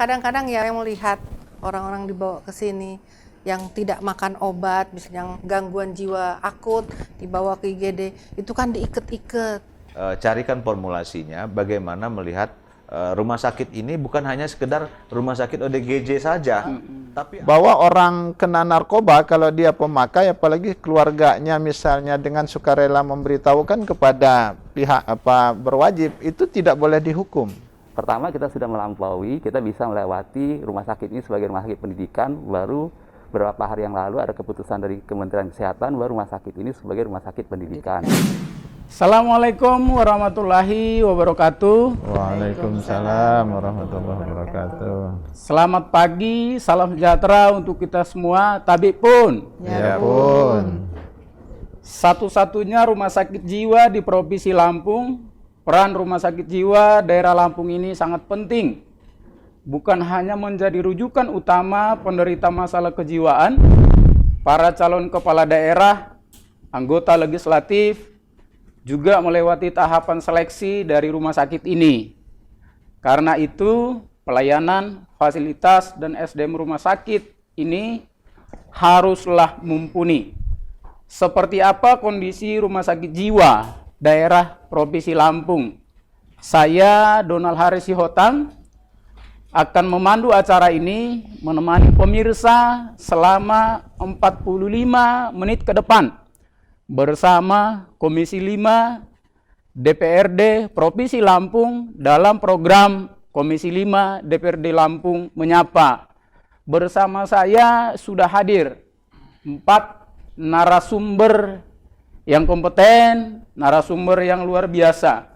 kadang-kadang ya yang melihat orang-orang dibawa ke sini yang tidak makan obat, misalnya yang gangguan jiwa akut dibawa ke IGD, itu kan diiket-iket. Carikan formulasinya bagaimana melihat rumah sakit ini bukan hanya sekedar rumah sakit ODGJ saja, tapi bahwa orang kena narkoba kalau dia pemakai, apalagi keluarganya misalnya dengan sukarela memberitahukan kepada pihak berwajib, itu tidak boleh dihukum. Pertama kita sudah melampaui, kita bisa melewati rumah sakit ini sebagai rumah sakit pendidikan, baru beberapa hari yang lalu ada keputusan dari Kementerian Kesehatan bahwa rumah sakit ini sebagai rumah sakit pendidikan. Assalamualaikum warahmatullahi wabarakatuh. Waalaikumsalam warahmatullahi wabarakatuh. Selamat pagi, salam sejahtera untuk kita semua. Tabib pun. Ya pun. Satu-satunya rumah sakit jiwa di Provinsi Lampung, peran rumah sakit jiwa daerah Lampung ini sangat penting. Bukan hanya menjadi rujukan utama penderita masalah kejiwaan, para calon kepala daerah, anggota legislatif, juga melewati tahapan seleksi dari rumah sakit ini. Karena itu, pelayanan, fasilitas, dan SDM rumah sakit ini haruslah mumpuni. Seperti apa kondisi rumah sakit jiwa daerah Provinsi Lampung? Saya, Donald Haris Sihotang, akan memandu acara ini, menemani pemirsa selama 45 menit ke depan bersama Komisi 5 DPRD Provinsi Lampung dalam program Komisi 5 DPRD Lampung Menyapa. Bersama saya sudah hadir 4 narasumber yang kompeten, narasumber yang luar biasa.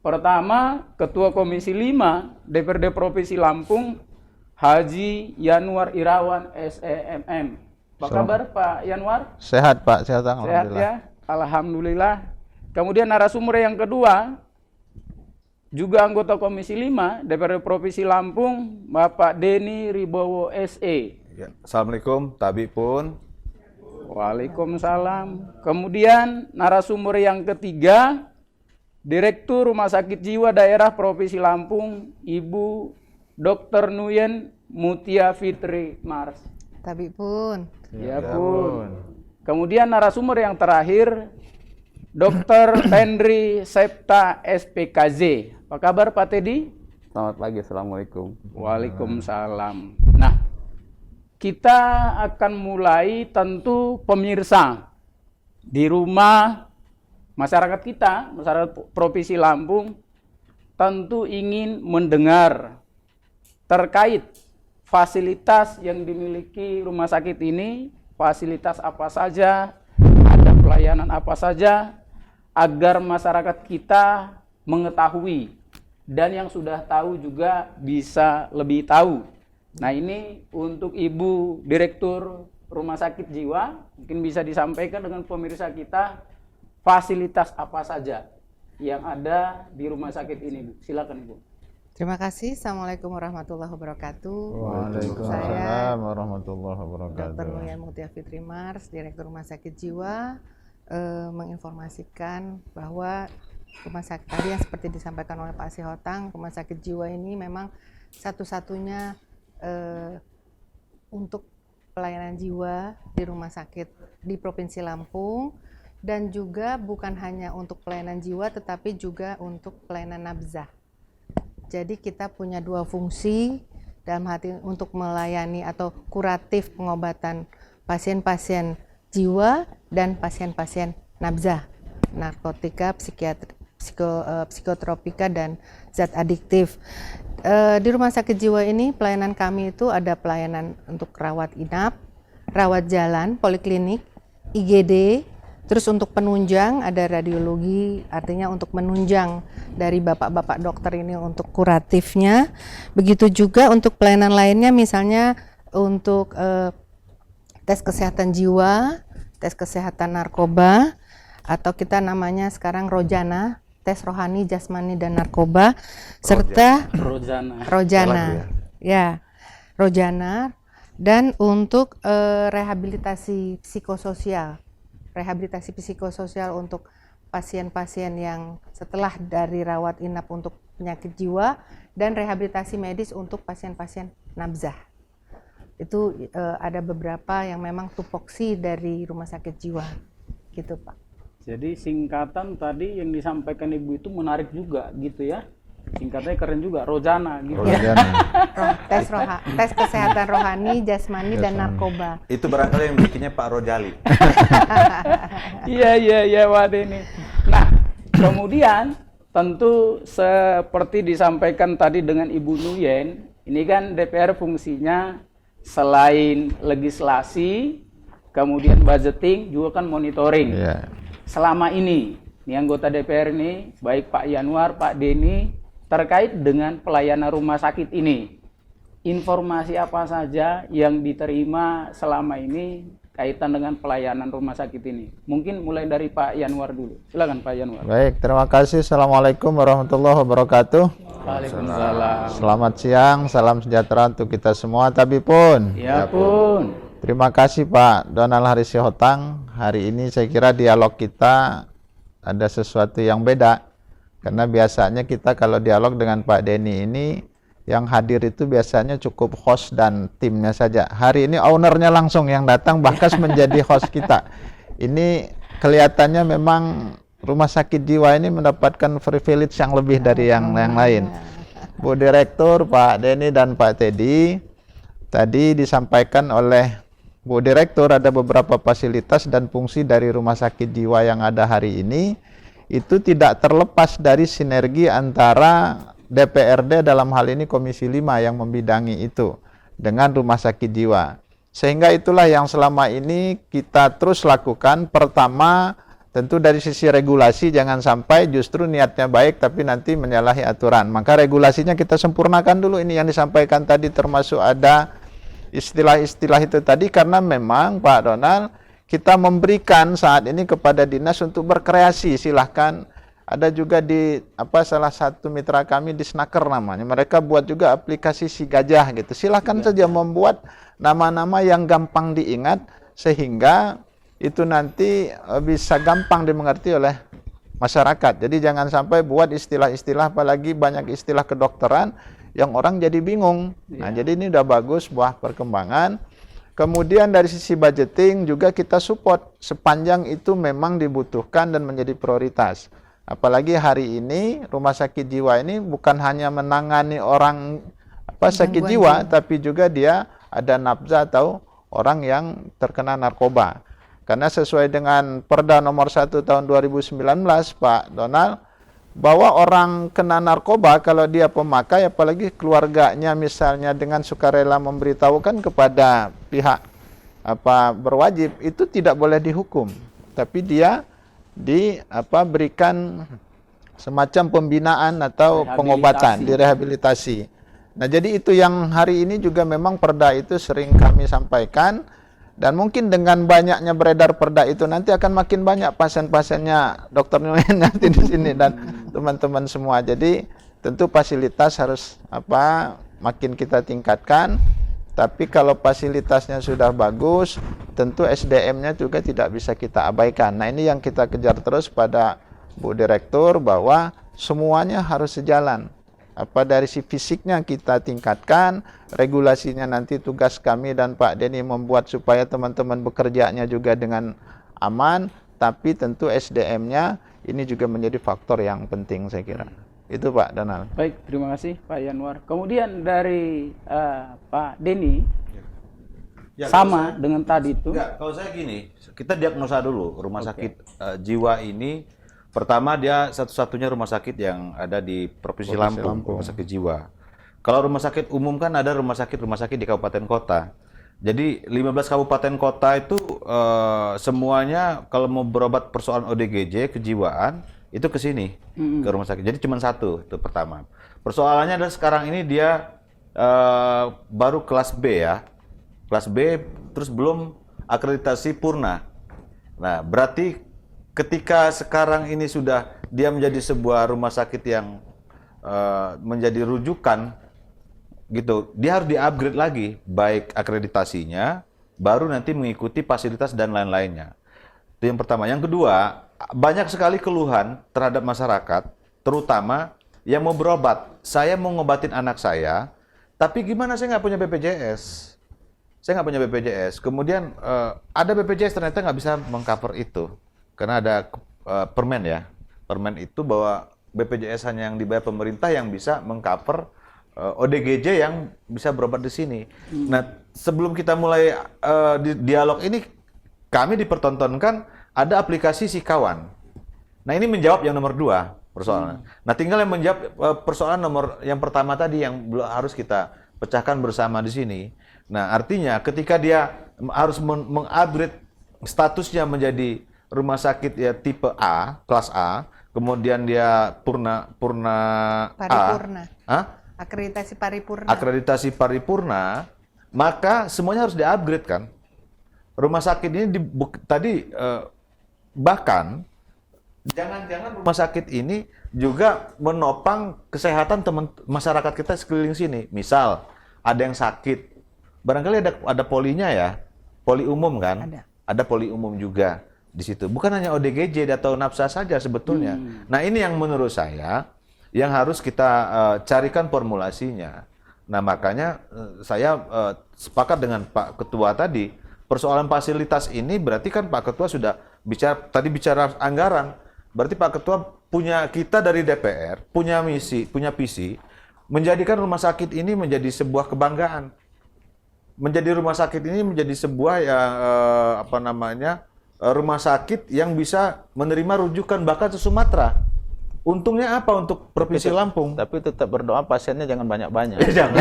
Pertama, Ketua Komisi 5 DPRD Provinsi Lampung, Haji Yanwar Irawan SEMM. Apa kabar Pak Yanwar? Sehat Pak, sehat Sehat alhamdulillah. ya, alhamdulillah. Kemudian narasumber yang kedua, juga anggota Komisi 5 DPRD Provinsi Lampung, Bapak Denny Ribowo SE. ya, Assalamualaikum, Tabib pun. Waalaikumsalam. Kemudian narasumber yang ketiga, Direktur Rumah Sakit Jiwa Daerah Provinsi Lampung, Ibu Dr. Nuyen Mutia Fitri Mars. Tabib pun. Ya pun. Kemudian narasumber yang terakhir, Dr. Tendri Septa SPKZ. Apa kabar Pak Teddy? Selamat pagi, Assalamualaikum. Waalaikumsalam. Nah, kita akan mulai tentu pemirsa di rumah masyarakat kita, masyarakat Provinsi Lampung, tentu ingin mendengar terkait fasilitas yang dimiliki rumah sakit ini, fasilitas apa saja, ada pelayanan apa saja, agar masyarakat kita mengetahui dan yang sudah tahu juga bisa lebih tahu. Nah, ini untuk Ibu Direktur Rumah Sakit Jiwa, mungkin bisa disampaikan dengan pemirsa kita fasilitas apa saja yang ada di rumah sakit ini, Bu. Silakan, Bu. Terima kasih. Assalamualaikum warahmatullahi wabarakatuh. Waalaikumsalam warahmatullahi wabarakatuh. Dr. Nuyen Mutia Fitri Mars, Direktur Rumah Sakit Jiwa, menginformasikan bahwa rumah sakit tadi yang seperti disampaikan oleh Pak Sihotang, rumah sakit jiwa ini memang satu-satunya untuk pelayanan jiwa di rumah sakit di Provinsi Lampung, dan juga bukan hanya untuk pelayanan jiwa tetapi juga untuk pelayanan nabzah. Jadi kita punya dua fungsi dalam hati untuk melayani atau kuratif pengobatan pasien-pasien jiwa dan pasien-pasien nabzah, narkotika, psikotropika, dan zat adiktif. Di rumah sakit jiwa ini pelayanan kami itu ada pelayanan untuk rawat inap, rawat jalan, poliklinik, IGD. Terus untuk penunjang ada radiologi, artinya untuk menunjang dari bapak-bapak dokter ini untuk kuratifnya. Begitu juga untuk pelayanan lainnya, misalnya untuk tes kesehatan jiwa, tes kesehatan narkoba, atau kita namanya sekarang Rojana, tes rohani, jasmani, dan narkoba, serta Rojana, ya, Rojana, dan untuk rehabilitasi psikososial. Rehabilitasi psikososial untuk pasien-pasien yang setelah dari rawat inap untuk penyakit jiwa dan rehabilitasi medis untuk pasien-pasien nabzah. Itu ada beberapa yang memang tupoksi dari rumah sakit jiwa, gitu Pak. Jadi singkatan tadi yang disampaikan Ibu itu menarik juga gitu ya. Singkatnya keren juga, Rojana gitu. Tes kesehatan rohani, jasmani, dan narkoba. Itu barangkali yang bikinnya Pak Rojali. Iya, Pak Denny. Nah, kemudian tentu seperti disampaikan tadi dengan Ibu Nuyen, ini kan DPR fungsinya selain legislasi, kemudian budgeting, juga kan monitoring. Selama ini anggota DPR ini, baik Pak Yanwar, Pak Denny, terkait dengan pelayanan rumah sakit ini, informasi apa saja yang diterima selama ini kaitan dengan pelayanan rumah sakit ini? Mungkin mulai dari Pak Yanwar dulu. Silakan Pak Yanwar. Baik, terima kasih. Assalamualaikum warahmatullahi wabarakatuh. Waalaikumsalam. Selamat siang, salam sejahtera untuk kita semua. Tapi pun, Ya pun. terima kasih Pak Donald Harisihotang. Hari ini saya kira dialog kita ada sesuatu yang beda. Karena biasanya kita kalau dialog dengan Pak Denny ini, yang hadir itu biasanya cukup host dan timnya saja. Hari ini ownernya langsung yang datang, bahkan menjadi host kita. Ini kelihatannya memang rumah sakit jiwa ini mendapatkan privilege yang lebih dari yang lain. Bu Direktur, Pak Denny dan Pak Teddy, tadi disampaikan oleh Bu Direktur ada beberapa fasilitas dan fungsi dari rumah sakit jiwa yang ada hari ini. Itu tidak terlepas dari sinergi antara DPRD dalam hal ini Komisi 5 yang membidangi itu dengan rumah sakit jiwa. Sehingga itulah yang selama ini kita terus lakukan. Pertama, tentu dari sisi regulasi jangan sampai justru niatnya baik tapi nanti menyalahi aturan. Maka regulasinya kita sempurnakan dulu. Ini yang disampaikan tadi termasuk ada istilah-istilah itu tadi, karena memang Pak Donald, kita memberikan saat ini kepada dinas untuk berkreasi. Silahkan, ada juga di salah satu mitra kami di Snaker namanya, mereka buat juga aplikasi si gajah gitu. Silahkan saja membuat nama-nama yang gampang diingat sehingga itu nanti bisa gampang dimengerti oleh masyarakat. Jadi jangan sampai buat istilah-istilah, apalagi banyak istilah kedokteran yang orang jadi bingung. Nah, jadi ini udah bagus, buah perkembangan. Kemudian dari sisi budgeting juga kita support sepanjang itu memang dibutuhkan dan menjadi prioritas. Apalagi hari ini rumah sakit jiwa ini bukan hanya menangani orang sakit jiwa, tapi juga dia ada nafza atau orang yang terkena narkoba. Karena sesuai dengan Perda nomor 1 tahun 2019 Pak Donald, bahwa orang kena narkoba kalau dia pemakai, apalagi keluarganya misalnya dengan sukarela memberitahukan kepada pihak berwajib, itu tidak boleh dihukum, tapi dia berikan semacam pembinaan atau pengobatan, direhabilitasi. Nah, jadi itu yang hari ini juga memang perda itu sering kami sampaikan. Dan mungkin dengan banyaknya beredar perda itu nanti akan makin banyak pasien-pasiennya Dr. Nuyen nanti di sini dan teman-teman semua. Jadi tentu fasilitas harus makin kita tingkatkan. Tapi kalau fasilitasnya sudah bagus, tentu SDM-nya juga tidak bisa kita abaikan. Nah, ini yang kita kejar terus pada Bu Direktur, bahwa semuanya harus sejalan. Dari si fisiknya kita tingkatkan, regulasinya nanti tugas kami dan Pak Denny membuat supaya teman-teman bekerjanya juga dengan aman, tapi tentu SDM-nya ini juga menjadi faktor yang penting saya kira. Itu Pak Donald. Baik, terima kasih Pak Yanwar. Kemudian dari Pak Denny, sama dengan tadi itu. Enggak, kalau saya gini, kita diagnosa dulu rumah sakit jiwa ini. Pertama, dia satu-satunya rumah sakit yang ada di Provinsi Lampung, rumah sakit jiwa. Kalau rumah sakit umum kan ada rumah sakit di kabupaten kota. Jadi 15 kabupaten kota itu semuanya kalau mau berobat persoalan ODGJ, kejiwaan, itu ke sini, ke rumah sakit. Jadi cuma satu, itu pertama. Persoalannya adalah sekarang ini dia baru kelas B ya. Kelas B, terus belum akreditasi purna. Nah, berarti ketika sekarang ini sudah dia menjadi sebuah rumah sakit yang menjadi rujukan gitu, dia harus di-upgrade lagi, baik akreditasinya, baru nanti mengikuti fasilitas dan lain-lainnya. Itu yang pertama. Yang kedua, banyak sekali keluhan terhadap masyarakat, terutama yang mau berobat. Saya mau ngobatin anak saya, tapi gimana saya nggak punya BPJS? Saya nggak punya BPJS. Kemudian ada BPJS ternyata nggak bisa mengcover itu. Karena ada permen ya. Permen itu bahwa BPJS hanya yang dibayar pemerintah yang bisa mengcover ODGJ yang bisa berobat di sini. Nah, sebelum kita mulai dialog ini, kami dipertontonkan ada aplikasi Sikawan. Nah, ini menjawab yang nomor 2 persoalannya. Nah, tinggal yang menjawab persoalan nomor yang pertama tadi yang harus kita pecahkan bersama di sini. Nah, artinya ketika dia harus mengupgrade statusnya menjadi rumah sakit ya tipe A, kelas A, kemudian dia Paripurna. A, Akreditasi paripurna. akreditasi paripurna, maka semuanya harus di-upgrade kan. Rumah sakit ini bahkan jangan-jangan rumah sakit ini juga menopang kesehatan masyarakat kita sekeliling sini. Misal ada yang sakit, barangkali ada polinya ya, poli umum kan? Ada poli umum juga di situ. Bukan hanya ODGJ atau NAPSA saja sebetulnya. Nah, ini yang menurut saya yang harus kita carikan formulasinya. Nah, makanya saya sepakat dengan Pak Ketua tadi, persoalan fasilitas ini berarti kan Pak Ketua sudah bicara anggaran. Berarti Pak Ketua kita dari DPR punya misi, punya visi menjadikan rumah sakit ini menjadi sebuah kebanggaan. Menjadi rumah sakit ini menjadi sebuah rumah sakit yang bisa menerima rujukan bahkan se Sumatera. Untungnya apa untuk Provinsi Lampung? Tapi tetap berdoa pasiennya jangan banyak-banyak. Jangan.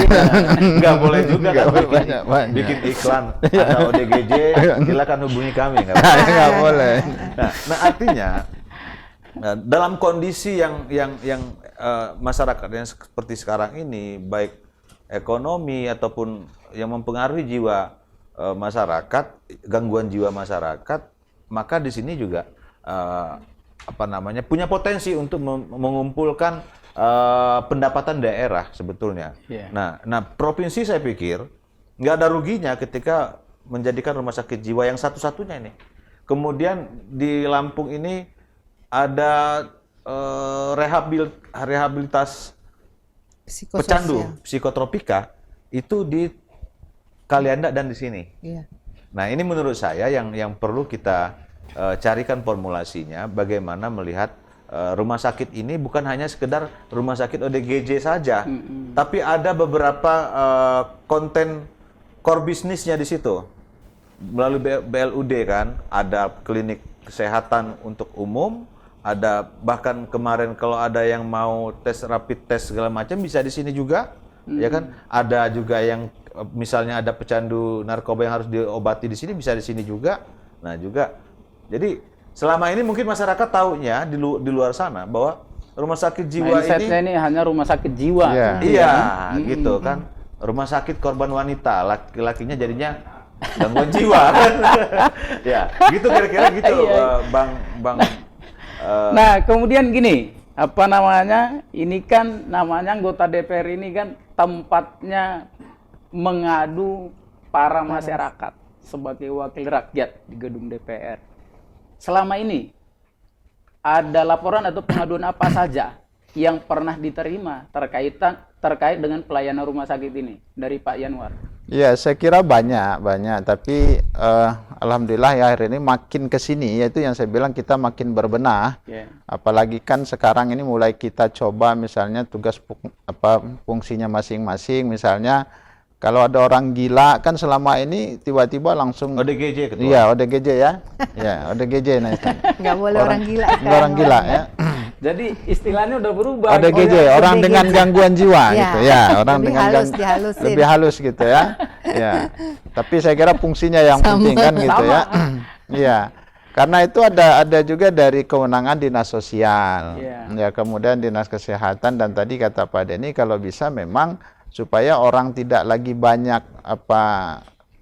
Nggak boleh juga kan bikin iklan. Ada ODGJ, silakan hubungi kami. Nggak boleh. Nah, artinya dalam kondisi yang masyarakat yang seperti sekarang ini, baik ekonomi ataupun yang mempengaruhi jiwa masyarakat, gangguan jiwa masyarakat, maka di sini juga punya potensi untuk mengumpulkan pendapatan daerah sebetulnya. Nah, provinsi saya pikir nggak ada ruginya ketika menjadikan rumah sakit jiwa yang satu-satunya ini. Kemudian di Lampung ini ada rehabilitas pecandu psikotropika itu di Kalianda dan di sini. Iya. Nah, ini menurut saya yang perlu kita carikan formulasinya, bagaimana melihat rumah sakit ini bukan hanya sekedar rumah sakit ODGJ saja, tapi ada beberapa konten core bisnisnya di situ. Melalui BLUD kan, ada klinik kesehatan untuk umum, ada bahkan kemarin kalau ada yang mau tes rapid test segala macam bisa di sini juga, ya kan? Ada juga yang misalnya ada pecandu narkoba yang harus diobati di sini bisa di sini juga. Nah, juga jadi selama ini mungkin masyarakat taunya di luar sana bahwa rumah sakit jiwa mindsetnya ini hanya rumah sakit jiwa. Iya, gitu kan. Rumah sakit korban wanita, laki-lakinya jadinya gangguan jiwa. Ya, gitu kira-kira gitu, Bang. Nah, kemudian gini, ini kan namanya anggota DPR ini kan tempatnya mengadu para masyarakat sebagai wakil rakyat di gedung DPR. Selama ini ada laporan atau pengaduan apa saja yang pernah diterima terkait dengan pelayanan rumah sakit ini dari Pak Yanwar? Ya, saya kira banyak, tapi alhamdulillah ya akhir ini makin ke sini, yaitu yang saya bilang kita makin berbenah. Apalagi kan sekarang ini mulai kita coba misalnya tugas fungsinya masing-masing, misalnya kalau ada orang gila kan selama ini tiba-tiba langsung ODGJ ketua. Iya, ODGJ ya. Ya, ODGJ nah itu. Nggak boleh orang gila. Orang gila ya. Jadi istilahnya udah berubah. ODGJ, orang dengan gangguan jiwa gitu ya, orang lebih dengan lebih halus gitu ya. Ya. Tapi saya kira fungsinya yang penting kan gitu ya. Iya. Karena itu ada juga dari kewenangan dinas sosial. Ya, kemudian dinas kesehatan dan tadi kata Pak Denny kalau bisa memang supaya orang tidak lagi banyak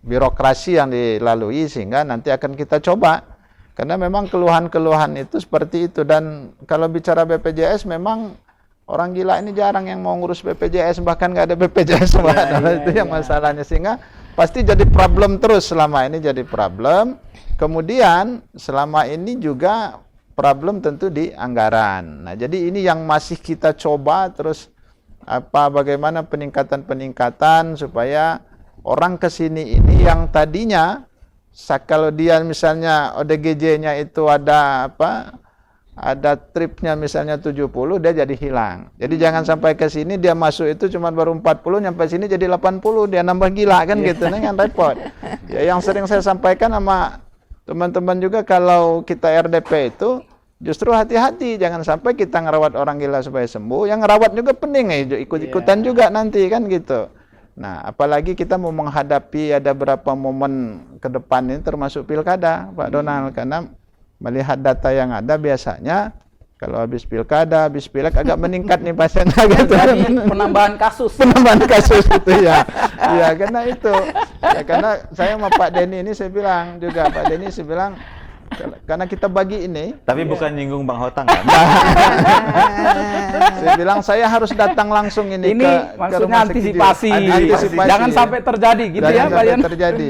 birokrasi yang dilalui sehingga nanti akan kita coba. Karena memang keluhan-keluhan itu seperti itu, dan kalau bicara BPJS memang orang gila ini jarang yang mau ngurus BPJS, bahkan nggak ada BPJS itu yang masalahnya, sehingga pasti jadi problem terus selama ini jadi problem. Kemudian selama ini juga problem tentu di anggaran. Nah, jadi ini yang masih kita coba terus bagaimana peningkatan supaya orang ke sini ini yang tadinya kalau dia misalnya ODGJ-nya itu ada ada tripnya misalnya 70, dia jadi hilang. Jadi jangan sampai ke sini dia masuk itu cuma baru 40, nyampe sini jadi 80, dia nambah gila kan gitu, ini kan repot. Ya, yang sering saya sampaikan sama teman-teman juga, kalau kita RDP itu justru hati-hati, jangan sampai kita ngerawat orang gila supaya sembuh, yang ngerawat juga pening ikut-ikutan juga nanti kan gitu. Nah, apalagi kita mau menghadapi ada berapa momen ke depan ini termasuk pilkada, Pak Donald, karena melihat data yang ada biasanya kalau habis pilkada, habis pileg agak meningkat nih pasiennya gitu. Jadi penambahan kasus. Penambahan kasus itu ya. Ya, karena itu. Ya, karena saya sama Pak Denny ini saya bilang juga, Pak Denny saya bilang karena kita bagi ini. Tapi bukan nyinggung Bang Hotang kan? Saya bilang saya harus datang langsung ini ke maksudnya rumah sakit antisipasi. Antisipasi. Jangan sampai terjadi gitu. Jangan ya Pak sampai Yan. terjadi.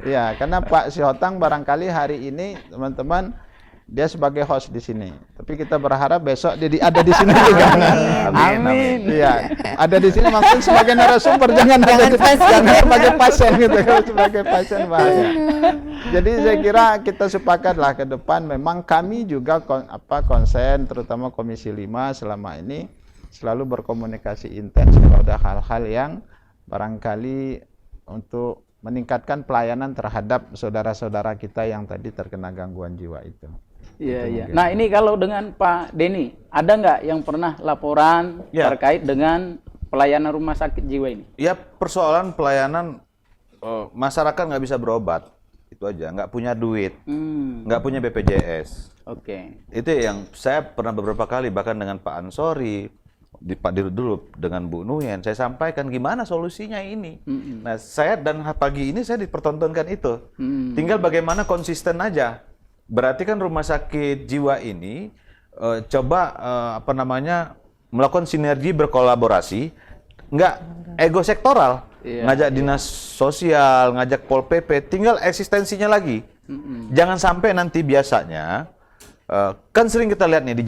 Ya, karena Pak Sihotang barangkali hari ini teman-teman dia sebagai host di sini. Tapi kita berharap besok dia ada di sini juga. Amin. Iya, ada di sini maksudnya sebagai narasumber, jangan sebagai pasien gitu. Kalau sebagai pasien bahaya. Jadi saya kira kita sepakatlah ke depan memang kami juga konsen terutama Komisi 5 selama ini selalu berkomunikasi intens kalau ada hal-hal yang barangkali untuk meningkatkan pelayanan terhadap saudara-saudara kita yang tadi terkena gangguan jiwa itu. Iya, iya. Nah, ini kalau dengan Pak Denny, ada nggak yang pernah laporan terkait dengan pelayanan rumah sakit jiwa ini? Ya, persoalan pelayanan masyarakat nggak bisa berobat, itu aja. Nggak punya duit, nggak punya BPJS. Oke. Itu yang saya pernah beberapa kali, bahkan dengan Pak Ansori, Pak Dirut dulu, dengan Bu Nuyen, saya sampaikan gimana solusinya ini. Nah, saya dan pagi ini saya dipertontonkan itu. Tinggal bagaimana konsisten aja. Berarti kan rumah sakit jiwa ini coba melakukan sinergi berkolaborasi, nggak ego sektoral, ngajak dinas sosial, ngajak Pol PP, tinggal eksistensinya lagi. Jangan sampai nanti biasanya kan sering kita lihat nih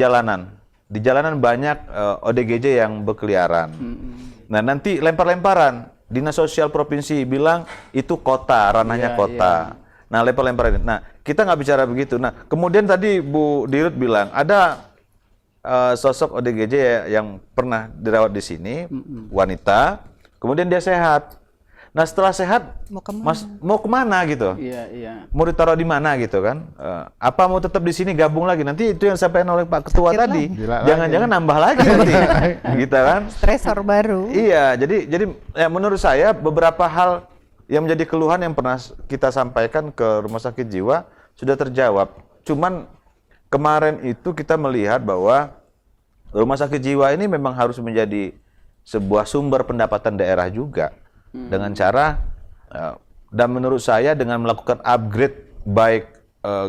di jalanan banyak ODGJ yang berkeliaran. Nah, nanti lempar-lemparan, dinas sosial provinsi bilang itu kota, ranahnya kota. Nah, lempar-lemparan. Nah, kita nggak bicara begitu. Nah, kemudian tadi Bu Dirut bilang ada sosok ODGJ yang pernah dirawat di sini, wanita, kemudian dia sehat. Nah, setelah sehat, mau kemana gitu? Iya, iya. Mau ditaruh di mana gitu kan? Apa mau tetap di sini gabung lagi? Nanti itu yang disampaikan oleh Pak Ketua tadi. Jangan-jangan nambah lagi nanti, gitu kan? Stresor baru. Iya, jadi ya menurut saya beberapa hal yang menjadi keluhan yang pernah kita sampaikan ke rumah sakit jiwa sudah terjawab. Cuman kemarin itu kita melihat bahwa rumah sakit jiwa ini memang harus menjadi sebuah sumber pendapatan daerah juga dengan cara dan menurut saya dengan melakukan upgrade baik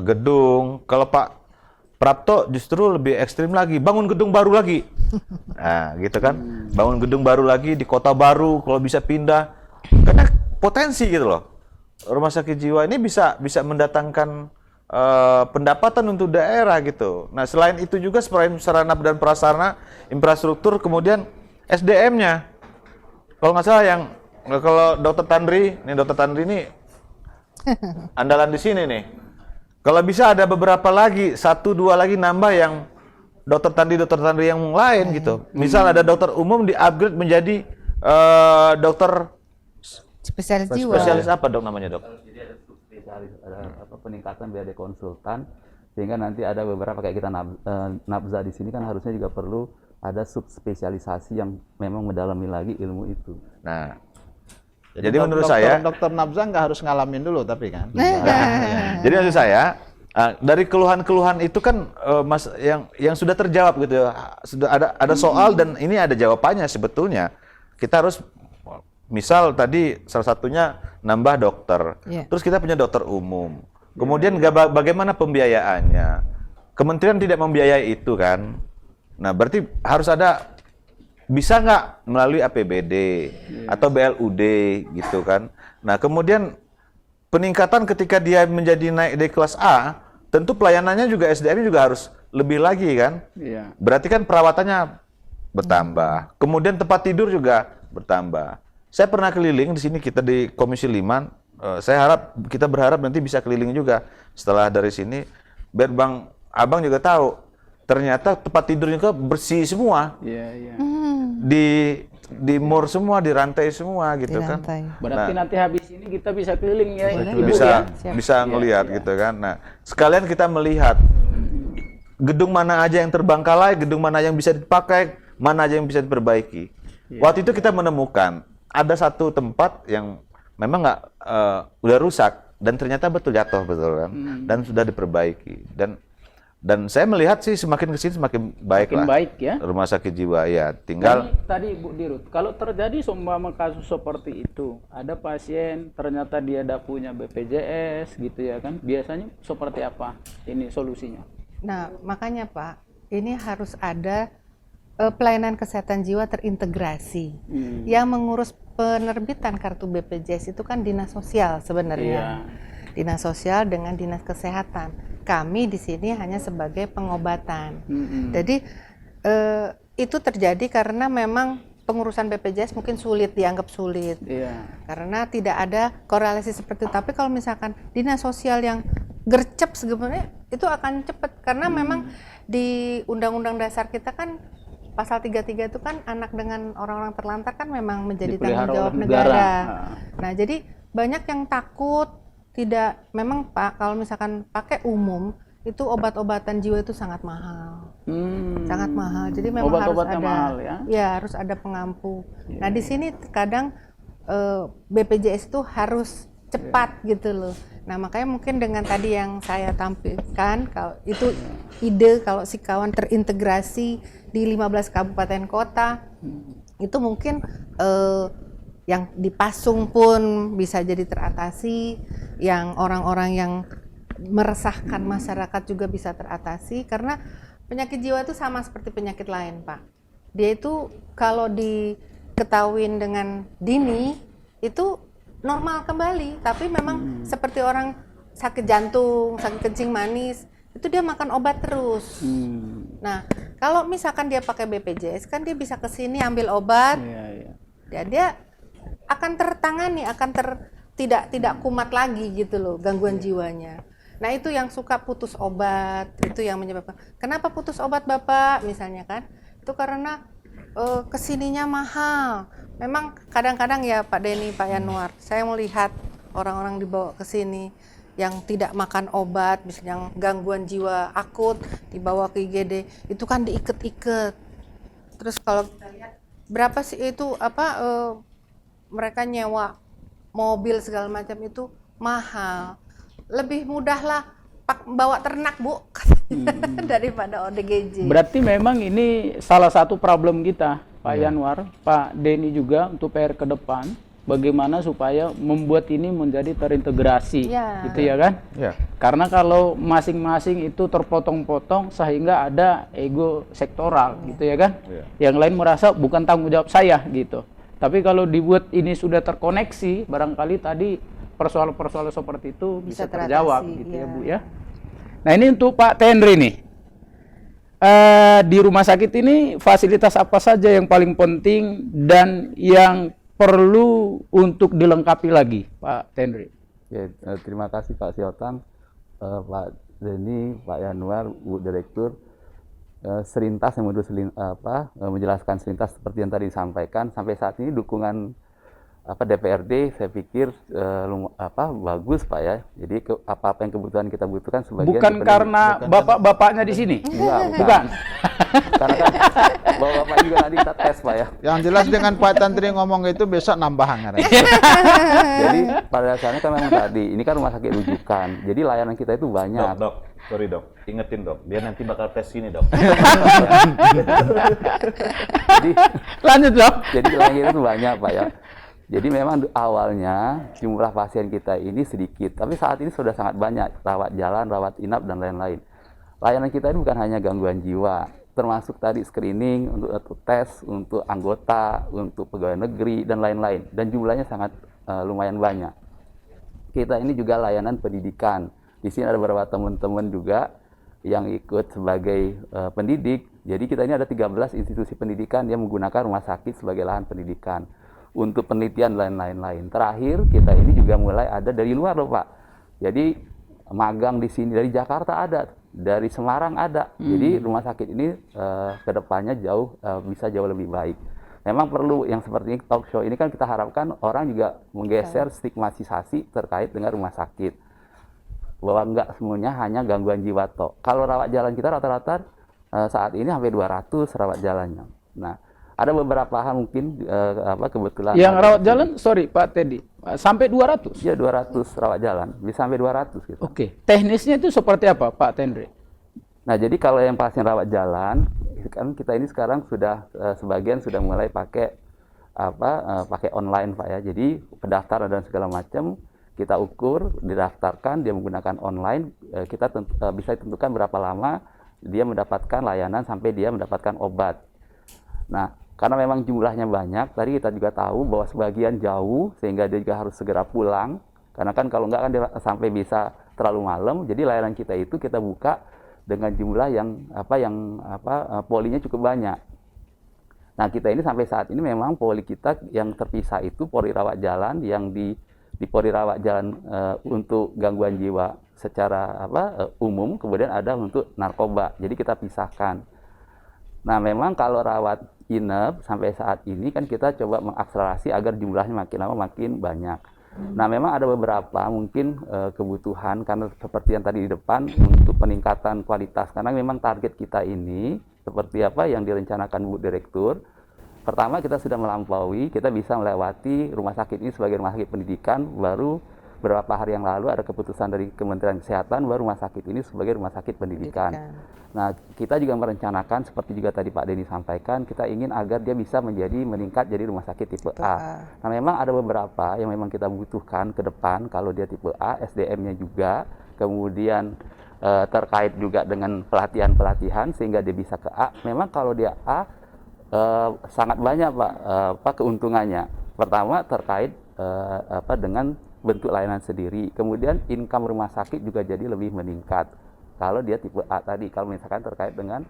gedung. Kalau Pak Prapto justru lebih ekstrim lagi, bangun gedung baru lagi. Nah, gitu kan? Bangun gedung baru lagi di kota baru, kalau bisa pindah. Karena potensi gitu loh. Rumah sakit jiwa ini bisa mendatangkan pendapatan untuk daerah gitu. Nah, selain itu juga selain sarana dan prasarana, infrastruktur, kemudian SDM-nya. Kalau nggak salah kalau Dokter Tandri ini andalan di sini nih. Kalau bisa ada beberapa lagi, 1-2 lagi nambah yang Dokter Tandri yang lain gitu. Misal ada dokter umum di-upgrade menjadi dokter Spesialis jiwa. spesialis apa dok namanya dok? Jadi ada subspesialis, ada peningkatan BAD konsultan, sehingga nanti ada beberapa kayak kita nabza di sini kan harusnya juga perlu ada subspesialisasi yang memang mendalami lagi ilmu itu. Nah, jadi menurut saya dokter nabza nggak harus ngalamin dulu tapi kan. jadi maksud saya dari keluhan-keluhan itu kan mas yang sudah terjawab gitu, sudah ada soal dan ini ada jawabannya sebetulnya. Kita harus misal tadi salah satunya nambah dokter, terus kita punya dokter umum. Kemudian bagaimana pembiayaannya? Kementerian tidak membiayai itu kan? Nah berarti harus ada, bisa nggak melalui APBD atau BLUD gitu kan? Nah kemudian peningkatan ketika dia menjadi naik dari kelas A, tentu pelayanannya juga SDM juga lebih lagi kan. Iya. Berarti kan perawatannya bertambah. Kemudian tempat tidur juga bertambah. Saya pernah keliling di sini, kita di Komisi 5, kita berharap nanti bisa keliling juga setelah dari sini, biar Abang juga tahu, ternyata tempat tidurnya kan bersih semua. Iya, iya. Di mur semua, di rantai semua gitu Di kan. lantai. Berarti nanti habis ini kita bisa keliling ya. Boleh. Ibu, Bisa ya? Siap. bisa ngelihat gitu kan. Nah, sekalian kita melihat gedung mana aja yang terbengkalai, gedung mana yang bisa dipakai, mana aja yang bisa diperbaiki. Waktu itu kita menemukan ada satu tempat yang memang nggak udah rusak dan ternyata betul jatuh betul kan, dan sudah diperbaiki. Dan saya melihat sih semakin kesini semakin baik Makin lah. baik ya. Rumah sakit jiwa ya, tinggal Tadi Bu Dirut, kalau terjadi seumpama kasus seperti itu, ada pasien ternyata dia ada punya BPJS gitu ya kan, biasanya seperti apa ini solusinya? Nah, makanya Pak, ini harus ada pelayanan kesehatan jiwa terintegrasi. Yang mengurus penerbitan kartu BPJS itu kan dinas sosial sebenarnya. Dinas sosial dengan dinas kesehatan. Kami di sini hanya sebagai pengobatan. Jadi itu terjadi karena memang pengurusan BPJS mungkin sulit, dianggap sulit. Karena tidak ada korelasi seperti itu. Tapi kalau misalkan dinas sosial yang gercep sebenarnya itu akan cepat, karena memang di Undang-Undang Dasar kita kan pasal 33 itu kan anak dengan orang-orang terlantar kan memang menjadi Dipelihara tanggung jawab oleh negara. negara. Nah, jadi banyak yang takut, tidak, memang Pak, kalau misalkan pakai umum itu obat-obatan jiwa itu sangat mahal. Sangat mahal. Jadi memang harus Obat-obatnya ada mahal ya? harus ada pengampu. Nah, di sini kadang BPJS itu harus cepat gitu loh. Nah, makanya mungkin dengan tadi yang saya tampilkan, kalau itu ide kalau si kawan terintegrasi di 15 kabupaten kota, itu mungkin yang di Pasung pun bisa jadi teratasi, yang orang-orang yang meresahkan masyarakat juga bisa teratasi, karena penyakit jiwa itu sama seperti penyakit lain, Pak. Dia itu kalau diketahuin dengan dini itu normal kembali, tapi memang seperti orang sakit jantung, sakit kencing manis, itu dia makan obat terus. Nah, kalau misalkan dia pakai BPJS kan dia bisa ke sini ambil obat, dia akan tertangani, tidak kumat lagi gitu loh gangguan jiwanya. Nah, itu yang suka putus obat, itu yang menyebabkan. Kenapa putus obat Bapak misalnya kan? Itu karena kesininya mahal. Memang kadang-kadang ya Pak Denny, Pak Yanuar, saya melihat orang-orang dibawa ke sini yang tidak makan obat, misalnya yang gangguan jiwa akut dibawa ke IGD, itu kan diiket-iket. Terus kalau kita lihat berapa sih itu mereka nyewa mobil segala macam itu mahal. Lebih mudah lah bawa ternak, Bu, daripada ODGJ. Berarti memang ini salah satu problem kita, Pak Yanuar, Pak Denny juga, untuk PR ke depan, bagaimana supaya membuat ini menjadi terintegrasi, gitu ya kan? Karena kalau masing-masing itu terpotong-potong sehingga ada ego sektoral, gitu ya kan? Yang lain merasa bukan tanggung jawab saya, gitu. Tapi kalau dibuat ini sudah terkoneksi, barangkali tadi persoalan-persoalan seperti itu bisa terjawab, gitu ya Bu ya. Nah, ini untuk Pak Tendri nih. Di rumah sakit ini fasilitas apa saja yang paling penting dan yang perlu untuk dilengkapi lagi, Pak Tendri? Ya, terima kasih Pak Siotang, Pak Denny, Pak Yanuar, Bu Direktur. Serintas yang menjelaskan serintas seperti yang tadi disampaikan. Sampai saat ini dukungan DPRD saya pikir bagus Pak ya. Jadi apa-apa yang kebutuhan kita butuhkan sebagian bukan karena bapak-bapaknya di sini. Bukan. Karena kan bapak-bapak juga nanti kita tes Pak ya. Yang jelas dengan Pak Tantri ngomong itu besok nambah anggaran. Jadi pada dasarnya kan memang tadi ini kan rumah sakit rujukan. Jadi layanan kita itu banyak. Dok, sorry dok, ingetin dok, biar nanti bakal tes sini dok. Jadi Lanjut dok. Jadi layanan kita itu banyak Pak ya. Jadi memang awalnya jumlah pasien kita ini sedikit, tapi saat ini sudah sangat banyak, rawat jalan, rawat inap, dan lain-lain. Layanan kita ini bukan hanya gangguan jiwa, termasuk tadi screening, untuk tes, untuk anggota, untuk pegawai negeri, dan lain-lain. Dan jumlahnya sangat lumayan banyak. Kita ini juga layanan pendidikan. Di sini ada beberapa teman-teman juga yang ikut sebagai pendidik. Jadi kita ini ada 13 institusi pendidikan yang menggunakan rumah sakit sebagai lahan pendidikan untuk penelitian dan lain-lain. Terakhir kita ini juga mulai ada dari luar loh Pak. Jadi magang di sini dari Jakarta ada, dari Semarang ada. Jadi rumah sakit ini kedepannya bisa jauh lebih baik. Memang perlu yang seperti ini, talk show ini kan kita harapkan orang juga menggeser stigmatisasi terkait dengan rumah sakit. Bahwa enggak semuanya hanya gangguan jiwa toh. Kalau rawat jalan kita rata-rata saat ini sampai 200 rawat jalannya. Nah, ada beberapa hal mungkin kebetulan. Yang rawat jalan, sorry Pak Teddy, sampai 200? Ya 200 rawat jalan, bisa sampai 200 gitu. Oke, teknisnya itu seperti apa Pak Tendre? Nah, jadi kalau yang pasien rawat jalan, kan kita ini sekarang sudah sebagian sudah mulai pakai pakai online Pak ya. Jadi pendaftaran dan segala macam kita ukur, didaftarkan, dia menggunakan online, kita bisa tentukan berapa lama dia mendapatkan layanan sampai dia mendapatkan obat. Nah, karena memang jumlahnya banyak, tadi kita juga tahu bahwa sebagian jauh sehingga dia juga harus segera pulang. Karena kan kalau enggak kan dia sampai bisa terlalu malam. Jadi layanan kita itu kita buka dengan jumlah yang polinya cukup banyak. Nah, kita ini sampai saat ini memang poli kita yang terpisah itu poli rawat jalan yang di poli rawat jalan untuk gangguan jiwa secara umum, kemudian ada untuk narkoba. Jadi kita pisahkan. Nah, memang kalau rawat inap sampai saat ini kan kita coba mengakselerasi agar jumlahnya makin lama makin banyak. Nah, memang ada beberapa mungkin kebutuhan karena seperti yang tadi di depan untuk peningkatan kualitas. Karena memang target kita ini seperti apa yang direncanakan Bu Direktur. Pertama, kita sudah melampaui, kita bisa melewati rumah sakit ini sebagai rumah sakit pendidikan. Baru beberapa hari yang lalu ada keputusan dari Kementerian Kesehatan bahwa rumah sakit ini sebagai rumah sakit pendidikan. Nah, kita juga merencanakan seperti juga tadi Pak Denny sampaikan, kita ingin agar dia bisa meningkat jadi rumah sakit tipe A. Nah, memang ada beberapa yang memang kita butuhkan ke depan kalau dia tipe A, SDM-nya juga, kemudian terkait juga dengan pelatihan-pelatihan sehingga dia bisa ke A. Memang kalau dia A sangat banyak Pak keuntungannya. Pertama terkait dengan bentuk layanan sendiri. Kemudian income rumah sakit juga jadi lebih meningkat. Kalau dia tipe A tadi, kalau misalkan terkait dengan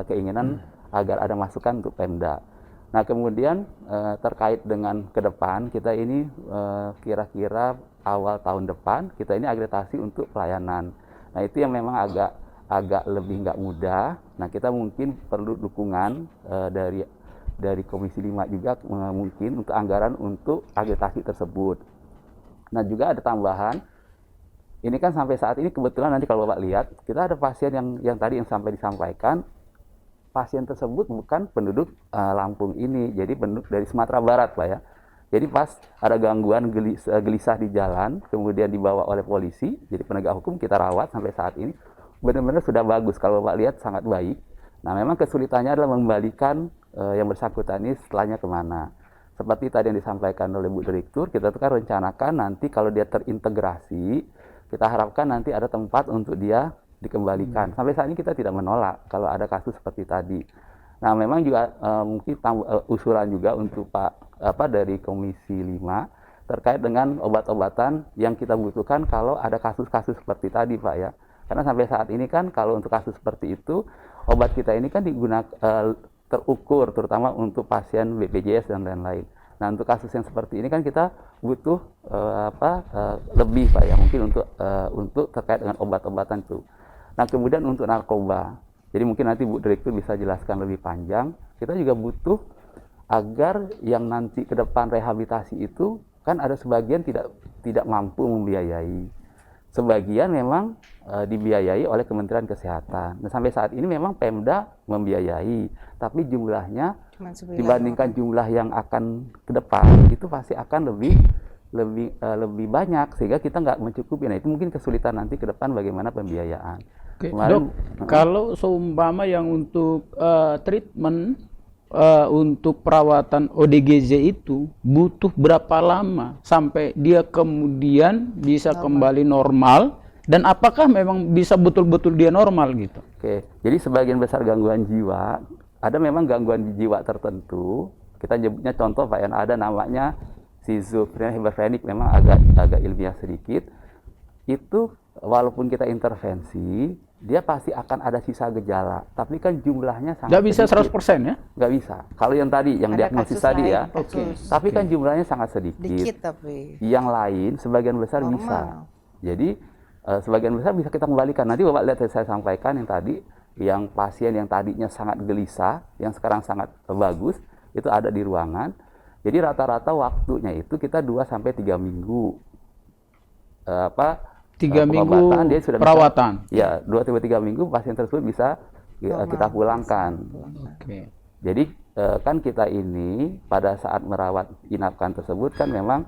keinginan agar ada masukan untuk Pemda. Nah, kemudian terkait dengan ke depan, kita ini kira-kira awal tahun depan, kita ini akreditasi untuk pelayanan. Nah, itu yang memang agak lebih nggak mudah. Nah, kita mungkin perlu dukungan dari Komisi 5 juga mungkin untuk anggaran untuk akreditasi tersebut. Nah, juga ada tambahan, ini kan sampai saat ini kebetulan nanti kalau Bapak lihat, kita ada pasien yang tadi yang sampai disampaikan, pasien tersebut bukan penduduk Lampung ini, jadi penduduk dari Sumatera Barat Pak ya. Jadi pas ada gangguan gelisah di jalan, kemudian dibawa oleh polisi, jadi penegak hukum kita rawat sampai saat ini, benar-benar sudah bagus, kalau Bapak lihat sangat baik. Nah, memang kesulitannya adalah mengembalikan yang bersangkutan ini setelahnya kemana. Seperti tadi yang disampaikan oleh Bu Direktur, kita tuh kan rencanakan nanti kalau dia terintegrasi, kita harapkan nanti ada tempat untuk dia dikembalikan. Sampai saat ini kita tidak menolak kalau ada kasus seperti tadi. Nah, memang juga mungkin usulan juga untuk dari Komisi 5 terkait dengan obat-obatan yang kita butuhkan kalau ada kasus-kasus seperti tadi Pak ya. Karena sampai saat ini kan kalau untuk kasus seperti itu, obat kita ini kan digunakan terukur terutama untuk pasien BPJS dan lain-lain. Nah, untuk kasus yang seperti ini kan kita butuh lebih Pak ya mungkin untuk terkait dengan obat-obatan itu. Nah, kemudian untuk narkoba. Jadi mungkin nanti Bu Direktur bisa jelaskan lebih panjang. Kita juga butuh agar yang nanti ke depan rehabilitasi itu kan ada sebagian tidak mampu membiayai. Sebagian memang dibiayai oleh Kementerian Kesehatan. Nah, sampai saat ini memang Pemda membiayai, tapi jumlahnya dibandingkan jumlah yang akan ke depan itu pasti akan lebih banyak sehingga kita nggak mencukupi. Nah, itu mungkin kesulitan nanti ke depan bagaimana pembiayaan. Oke, Dok, kalau seumpama yang untuk treatment untuk perawatan ODGJ itu butuh berapa lama sampai dia kemudian bisa kembali normal, dan apakah memang bisa betul-betul dia normal gitu? Oke, jadi sebagian besar gangguan jiwa, ada memang gangguan jiwa tertentu, kita nyebutnya contoh Pak, yang ada namanya schizofrenia hiperfrenik, memang agak ilmiah sedikit. Itu walaupun kita intervensi, dia pasti akan ada sisa gejala, tapi kan jumlahnya sangat Nggak bisa sedikit. 100% ya? Nggak bisa. Kalau yang tadi, yang Ada diagnosis kasus tadi lain, ya, kasus. tapi kan jumlahnya sangat sedikit. Dikit tapi Yang lain sebagian besar Normal. bisa. Jadi sebagian besar bisa kita kembalikan. Nanti Bapak lihat saya sampaikan yang tadi, yang pasien yang tadinya sangat gelisah, yang sekarang sangat bagus, itu ada di ruangan. Jadi rata-rata waktunya itu kita 2 sampai 3 minggu. 3 minggu pengobatan, dia sudah perawatan. Bisa, ya, 2 sampai 3 minggu pasien tersebut bisa kita pulangkan. Oke. Jadi kan kita ini pada saat merawat inapkan tersebut kan memang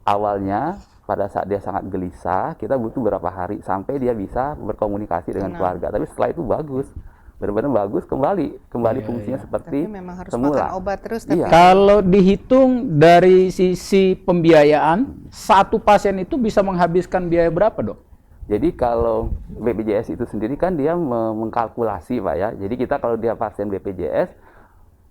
awalnya pada saat dia sangat gelisah, kita butuh beberapa hari sampai dia bisa berkomunikasi dengan keluarga. Tapi setelah itu bagus, benar-benar bagus, kembali fungsinya seperti tapi memang harus semula. makan obat terus tapi Iya. Kalau dihitung dari sisi pembiayaan, satu pasien itu bisa menghabiskan biaya berapa, Dok? Jadi kalau BPJS itu sendiri kan dia mengkalkulasi, Pak ya. Jadi kita kalau dia pasien BPJS,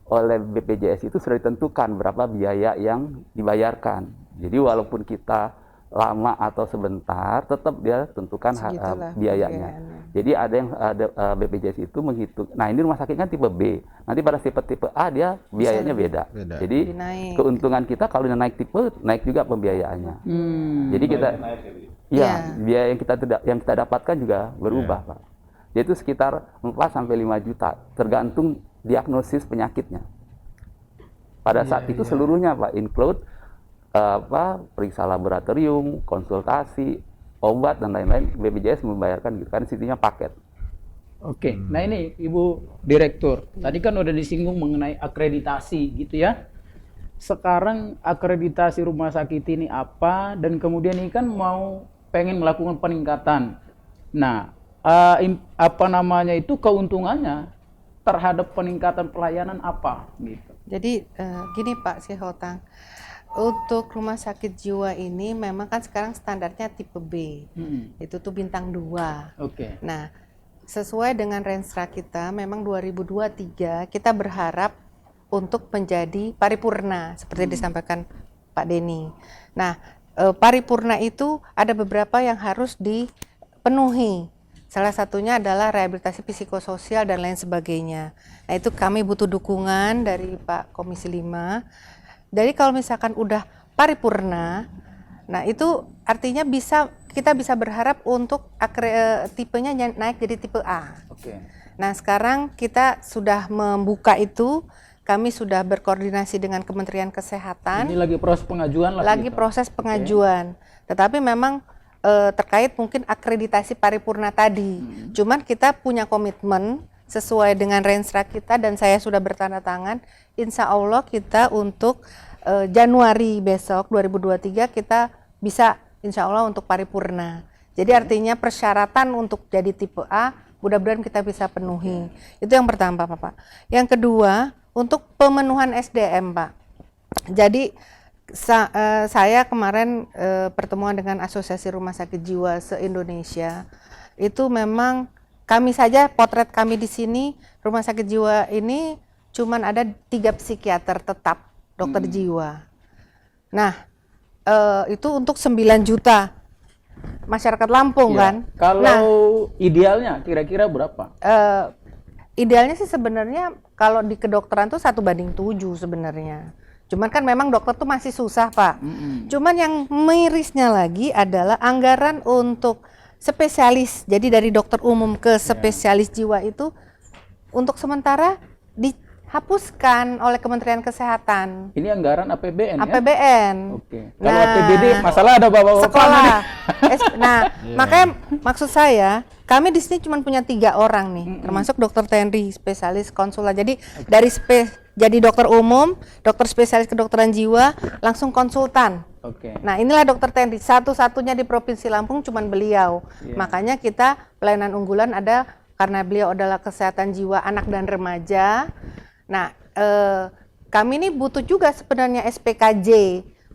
oleh BPJS itu sudah ditentukan berapa biaya yang dibayarkan. Jadi walaupun kita lama atau sebentar, tetap dia tentukan Segitulah biayanya. pembiayaannya. Jadi ada BPJS itu menghitung. Nah, ini rumah sakit kan tipe B. Nanti pada tipe A dia biayanya beda. Jadi Lebih naik. keuntungan kita kalau naik tipe, naik juga pembiayaannya. Jadi kita Iya. biaya yang kita dapatkan juga berubah, Pak. Yaitu sekitar 4 sampai 5 juta, tergantung diagnosis penyakitnya. Pada saat itu seluruhnya, Pak, include periksa laboratorium, konsultasi, obat dan lain-lain. BPJS membayarkan gitu kan, intinya paket. Oke. Nah ini Ibu Direktur, tadi kan udah disinggung mengenai akreditasi gitu ya. Sekarang akreditasi rumah sakit ini apa, dan kemudian ini kan mau pengen melakukan peningkatan. Nah, apa namanya itu, keuntungannya terhadap peningkatan pelayanan apa gitu. Jadi gini Pak Syihotang, untuk rumah sakit jiwa ini memang kan sekarang standarnya tipe B, itu tuh bintang 2. Oke. Nah, sesuai dengan renstra kita, memang 2023 kita berharap untuk menjadi paripurna, seperti disampaikan Pak Denny. Nah, paripurna itu ada beberapa yang harus dipenuhi. Salah satunya adalah rehabilitasi psikososial dan lain sebagainya. Nah, itu kami butuh dukungan dari Pak Komisi 5. Jadi kalau misalkan udah paripurna, nah itu artinya kita bisa berharap untuk tipenya naik jadi tipe A. Oke. Nah, sekarang kita sudah membuka itu, kami sudah berkoordinasi dengan Kementerian Kesehatan. Ini lagi proses pengajuan lah. Lagi proses pengajuan. Tetapi memang terkait mungkin akreditasi paripurna tadi. Cuman kita punya komitmen sesuai dengan renstra kita dan saya sudah bertanda tangan, insya Allah kita untuk Januari besok 2023 kita bisa insya Allah untuk paripurna. Jadi artinya persyaratan untuk jadi tipe A mudah-mudahan kita bisa penuhi. Itu yang pertama Pak. Yang kedua untuk pemenuhan SDM Pak. Jadi saya kemarin pertemuan dengan Asosiasi Rumah Sakit Jiwa se-Indonesia, itu memang kami saja, potret kami di sini, rumah sakit jiwa ini cuman ada 3 psikiater tetap, dokter jiwa. Nah, itu untuk 9 juta masyarakat Lampung kan. Kalau idealnya kira-kira berapa? Idealnya sih sebenarnya kalau di kedokteran tuh 1:7 sebenarnya. Cuman kan memang dokter tuh masih susah Pak. Cuman yang mirisnya lagi adalah anggaran untuk spesialis, jadi dari dokter umum ke spesialis jiwa itu untuk sementara dihapuskan oleh Kementerian Kesehatan. Ini anggaran APBN ya? APBN. Oke. Kalau APBD masalah ada bapak-bapak. Sekolah. Nah, makanya maksud saya, kami di sini cuma punya 3 orang nih, termasuk dokter Tenri, spesialis konsulat. Jadi dari jadi dokter umum, dokter spesialis kedokteran jiwa, langsung konsultan. Oke. Nah, inilah dokter Tenri, satu-satunya di Provinsi Lampung cuman beliau. Makanya kita pelayanan unggulan ada karena beliau adalah kesehatan jiwa anak dan remaja. Nah, kami ini butuh juga sebenarnya SPKJ.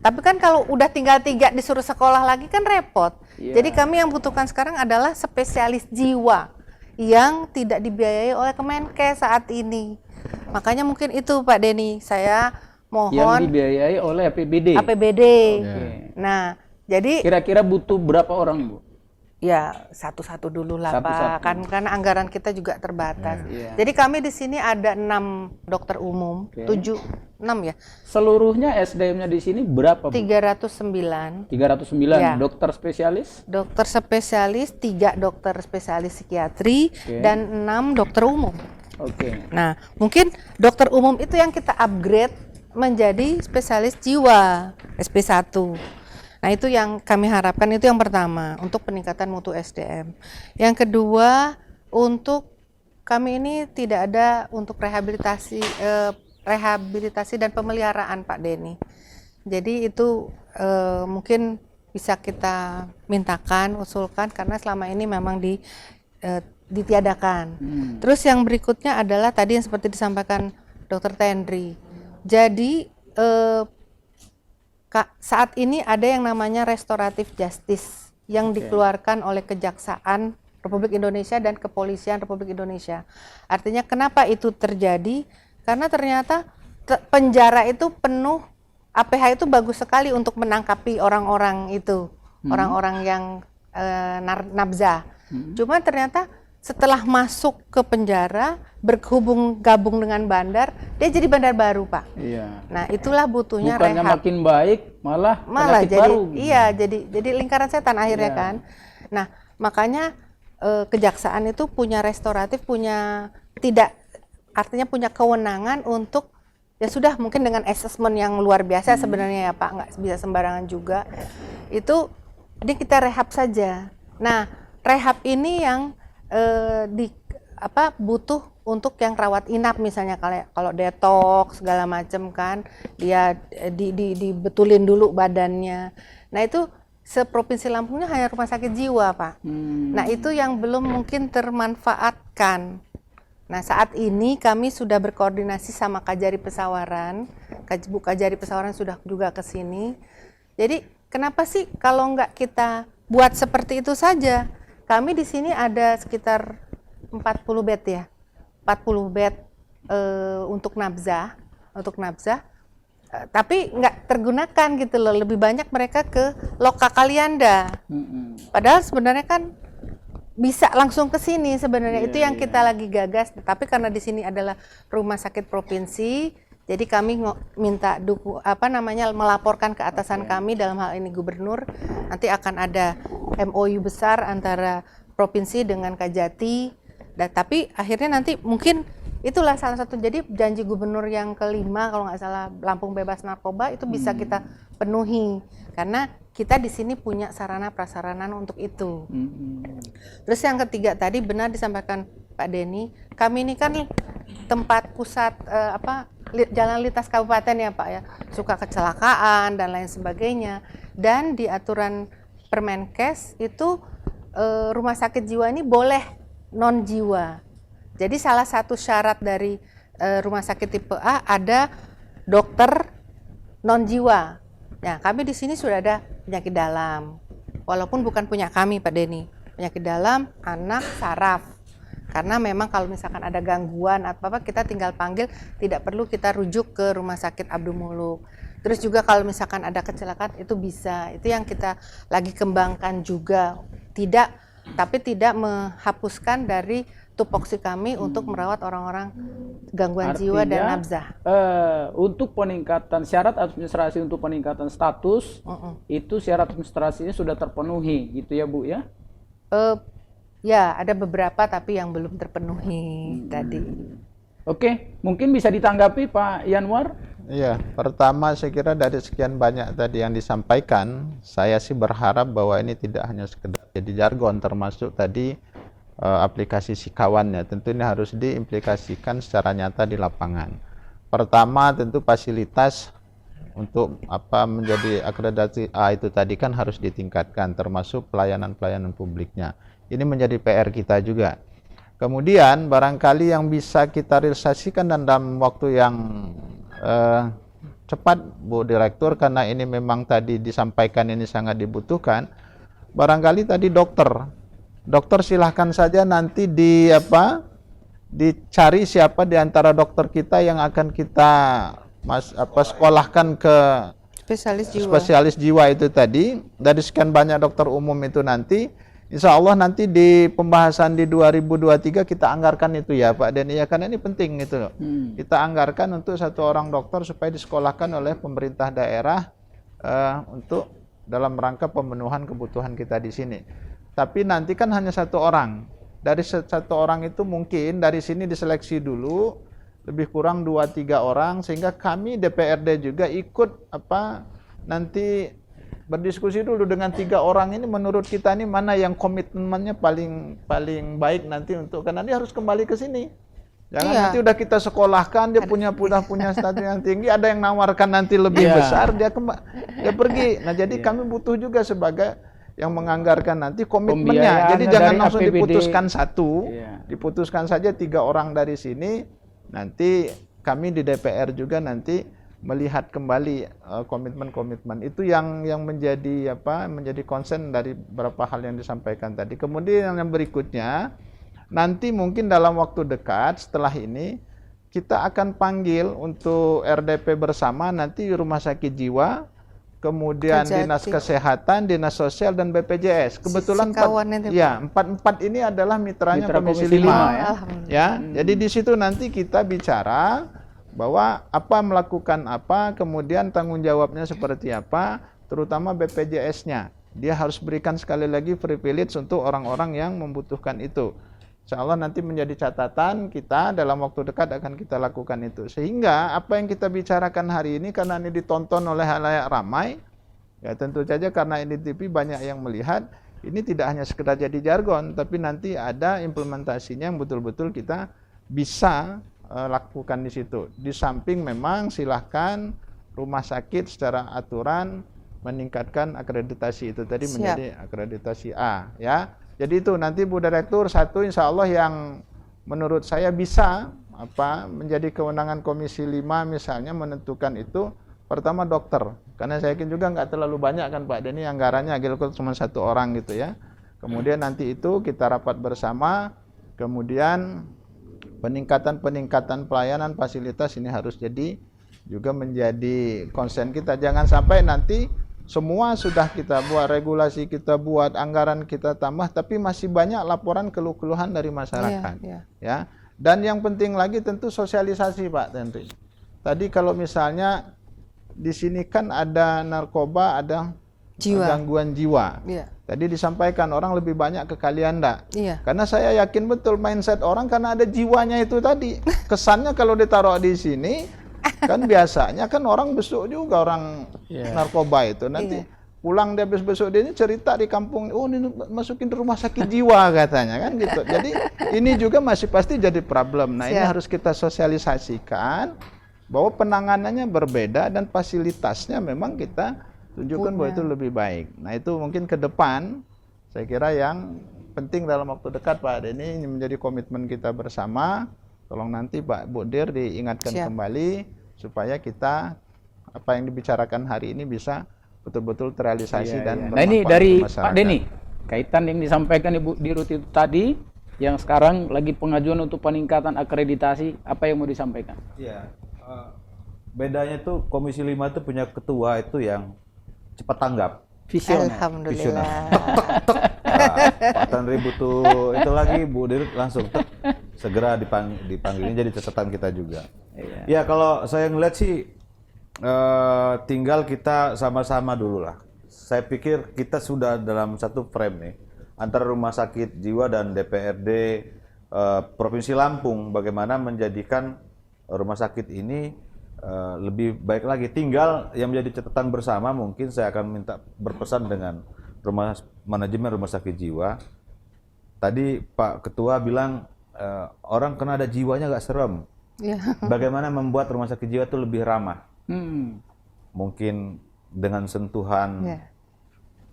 Tapi kan kalau udah tinggal 3 disuruh sekolah lagi kan repot. Jadi kami yang butuhkan sekarang adalah spesialis jiwa yang tidak dibiayai oleh Kemenkes saat ini. Makanya mungkin itu Pak Denny, saya mohon Yang dibiayai oleh APBD. APBD. Oke. Nah, jadi Kira-kira butuh berapa orang, Bu? Ya, satu-satu dulu lah Satu-satu. Pak, kan karena anggaran kita juga terbatas. Iya. Jadi kami di sini ada 6 dokter umum, Oke. 6 ya, Seluruhnya SDM-nya di sini berapa, Bu? 309. 309. Ya. Dokter spesialis? Dokter spesialis, 3 dokter spesialis psikiatri, Oke. dan 6 dokter umum. Oke. Nah, mungkin dokter umum itu yang kita upgrade menjadi spesialis jiwa, SP1. Nah, itu yang kami harapkan, itu yang pertama, untuk peningkatan mutu SDM. Yang kedua, untuk kami ini tidak ada untuk rehabilitasi dan pemeliharaan Pak Denny. Jadi itu mungkin bisa kita mintakan, usulkan, karena selama ini memang ditiadakan. Terus yang berikutnya adalah tadi yang seperti disampaikan Dr. Tendri. Jadi saat ini ada yang namanya restoratif justice yang dikeluarkan oleh Kejaksaan Republik Indonesia dan Kepolisian Republik Indonesia. Artinya kenapa itu terjadi? Karena ternyata penjara itu penuh, APH itu bagus sekali untuk menangkapi orang-orang itu, orang-orang yang nabza. Cuma ternyata setelah masuk ke penjara, gabung dengan bandar, dia jadi bandar baru, Pak. Iya. Nah, itulah butuhnya Bukannya rehab. makin baik, malah penyakit jadi baru. iya, jadi lingkaran setan akhirnya Iya. kan. Nah, makanya kejaksaan itu punya restoratif, artinya punya kewenangan untuk, ya sudah, mungkin dengan asesmen yang luar biasa sebenarnya ya Pak, nggak bisa sembarangan juga. Itu jadi kita rehab saja. Nah, rehab ini yang butuh untuk yang rawat inap, misalnya kalau detox segala macam kan, dia dibetulin dulu badannya. Nah, itu seprovinsi Lampungnya hanya rumah sakit jiwa, Pak. Nah, itu yang belum mungkin termanfaatkan. Nah, saat ini kami sudah berkoordinasi sama Kajari Pesawaran. Bu Kajari Pesawaran sudah juga ke sini. Jadi, kenapa sih kalau nggak kita buat seperti itu saja? Kami di sini ada sekitar 40 bed ya. 40 bed untuk nabzah. Tapi nggak tergunakan gitu loh. Lebih banyak mereka ke Loka Kalianda. Padahal sebenarnya kan bisa langsung ke sini sebenarnya. Itu yang kita lagi gagas. Tapi karena di sini adalah rumah sakit provinsi, jadi kami minta melaporkan ke atasan kami, dalam hal ini gubernur. Nanti akan ada MOU besar antara provinsi dengan Kajati. Tapi akhirnya nanti mungkin itulah salah satu, jadi janji gubernur yang kelima kalau nggak salah, Lampung bebas narkoba, itu bisa kita penuhi karena kita di sini punya sarana prasarana untuk itu. Terus yang ketiga tadi benar disampaikan Pak Denny, kami ini kan tempat pusat jalan lintas kabupaten ya Pak ya, suka kecelakaan dan lain sebagainya, dan di aturan Permenkes itu rumah sakit jiwa ini boleh non jiwa. Jadi salah satu syarat dari rumah sakit tipe A ada dokter non jiwa. Nah, kami di sini sudah ada penyakit dalam. Walaupun bukan punya kami Pak Denny. Penyakit dalam, anak, saraf. Karena memang kalau misalkan ada gangguan atau apa, kita tinggal panggil, tidak perlu kita rujuk ke rumah sakit Abdul Muluk. Terus juga kalau misalkan ada kecelakaan itu bisa. Itu yang kita lagi kembangkan juga. Tapi tidak menghapuskan dari tupoksi kami untuk merawat orang-orang gangguan jiwa dan nabzah. Untuk peningkatan syarat administrasi untuk peningkatan status, itu syarat administrasinya sudah terpenuhi, gitu ya Bu ya? Ya, ada beberapa tapi yang belum terpenuhi tadi. Oke, mungkin bisa ditanggapi Pak Yanwar? Iya, pertama saya kira dari sekian banyak tadi yang disampaikan, saya sih berharap bahwa ini tidak hanya sekedar jadi jargon, termasuk tadi aplikasi Sikawannya, tentu ini harus diimplikasikan secara nyata di lapangan. Pertama tentu fasilitas untuk menjadi akreditasi A itu tadi kan harus ditingkatkan, termasuk pelayanan-pelayanan publiknya. Ini menjadi PR kita juga. Kemudian barangkali yang bisa kita realisasikan dan dalam waktu yang cepat Bu Direktur, karena ini memang tadi disampaikan ini sangat dibutuhkan. Barangkali tadi dokter silahkan saja nanti dicari siapa di antara dokter kita yang akan kita sekolahkan ke spesialis jiwa itu tadi. Dari sekian banyak dokter umum itu nanti Insya Allah nanti di pembahasan di 2023 kita anggarkan itu ya Pak Denny ya, karena ini penting itu loh. Kita anggarkan untuk 1 orang dokter supaya disekolahkan oleh pemerintah daerah untuk dalam rangka pemenuhan kebutuhan kita di sini. Tapi nanti kan hanya 1 orang. Dari 1 orang itu mungkin dari sini diseleksi dulu lebih kurang 2-3 orang, sehingga kami DPRD juga ikut nanti berdiskusi dulu dengan 3 orang ini, menurut kita ini mana yang komitmennya paling baik nanti untuk, karena dia harus kembali ke sini. Jangan nanti udah kita sekolahkan, dia punya status yang tinggi, ada yang nawarkan nanti lebih besar, dia pergi. Nah jadi kami butuh juga sebagai yang menganggarkan nanti komitmennya. Jadi jangan langsung APBD. diputuskan satu, diputuskan saja 3 orang dari sini. Nanti kami di DPR juga nanti melihat kembali komitmen-komitmen itu yang menjadi concern dari beberapa hal yang disampaikan tadi. Kemudian yang berikutnya, nanti mungkin dalam waktu dekat setelah ini kita akan panggil untuk RDP bersama nanti Rumah Sakit Jiwa, kemudian Kejati. Dinas Kesehatan, Dinas Sosial, dan BPJS. Kebetulan empat ini adalah mitranya Mitra Komisi Komisi 5. ya. Ya, jadi di situ nanti kita bicara bahwa melakukan apa, kemudian tanggung jawabnya seperti apa, terutama BPJS-nya. Dia harus berikan sekali lagi privilege untuk orang-orang yang membutuhkan itu. Insya Allah nanti menjadi catatan kita, dalam waktu dekat akan kita lakukan itu. Sehingga apa yang kita bicarakan hari ini, karena ini ditonton oleh halayak ramai, ya tentu saja karena ini TV banyak yang melihat, ini tidak hanya sekedar jadi jargon, tapi nanti ada implementasinya yang betul-betul kita bisa lakukan di situ. Di samping memang silahkan rumah sakit secara aturan meningkatkan akreditasi itu tadi menjadi akreditasi A, ya. Jadi itu nanti Bu Direktur, 1 insya Allah yang menurut saya bisa menjadi kewenangan Komisi 5 misalnya menentukan itu, pertama dokter, karena saya yakin juga nggak terlalu banyak kan Pak Denny anggarannya, cuma 1 orang gitu ya. Kemudian nanti itu kita rapat bersama, kemudian peningkatan pelayanan fasilitas ini harus jadi juga menjadi konsen kita. Jangan sampai nanti semua sudah kita buat, regulasi kita buat, anggaran kita tambah, tapi masih banyak laporan keluh-keluhan dari masyarakat. Ya. Dan yang penting lagi tentu sosialisasi Pak Tenri. Tadi kalau misalnya di sini kan ada narkoba, ada gangguan jiwa. Tadi disampaikan orang lebih banyak ke Kalianda. Karena saya yakin betul mindset orang karena ada jiwanya itu tadi. Kesannya kalau ditaruh di sini kan biasanya kan orang besuk juga orang narkoba itu nanti pulang dia habis besuk dia ini cerita di kampung, oh ini masukin rumah sakit jiwa katanya kan gitu. Jadi ini juga masih pasti jadi problem. Nah ini harus kita sosialisasikan bahwa penanganannya berbeda dan fasilitasnya memang kita tunjukkan bahwa itu lebih baik. Nah itu mungkin ke depan saya kira yang penting dalam waktu dekat Pak Denny, ini menjadi komitmen kita bersama. Tolong nanti Pak Bu Dir diingatkan kembali supaya kita apa yang dibicarakan hari ini bisa betul-betul terrealisasi dan Nah ini dari Pak Denny, kaitan yang disampaikan Ibu Dirut itu tadi, yang sekarang lagi pengajuan untuk peningkatan akreditasi, apa yang mau disampaikan? Iya, bedanya tuh Komisi 5 itu punya ketua itu yang cepat tanggap. Visioner. Alhamdulillah. Pak Tanri butuh itu lagi, Bu Dirut langsung segera dipanggilnya, jadi catatan kita juga. Ya kalau saya ngeliat sih tinggal kita sama-sama dulu lah. Saya pikir kita sudah dalam satu frame nih antara Rumah Sakit Jiwa dan DPRD Provinsi Lampung, bagaimana menjadikan rumah sakit ini lebih baik lagi. Tinggal yang menjadi catatan bersama, mungkin saya akan minta berpesan dengan manajemen Rumah Sakit Jiwa. Tadi Pak Ketua bilang orang kena ada jiwanya gak serem. Bagaimana membuat Rumah Sakit Jiwa itu lebih ramah? Mungkin dengan sentuhan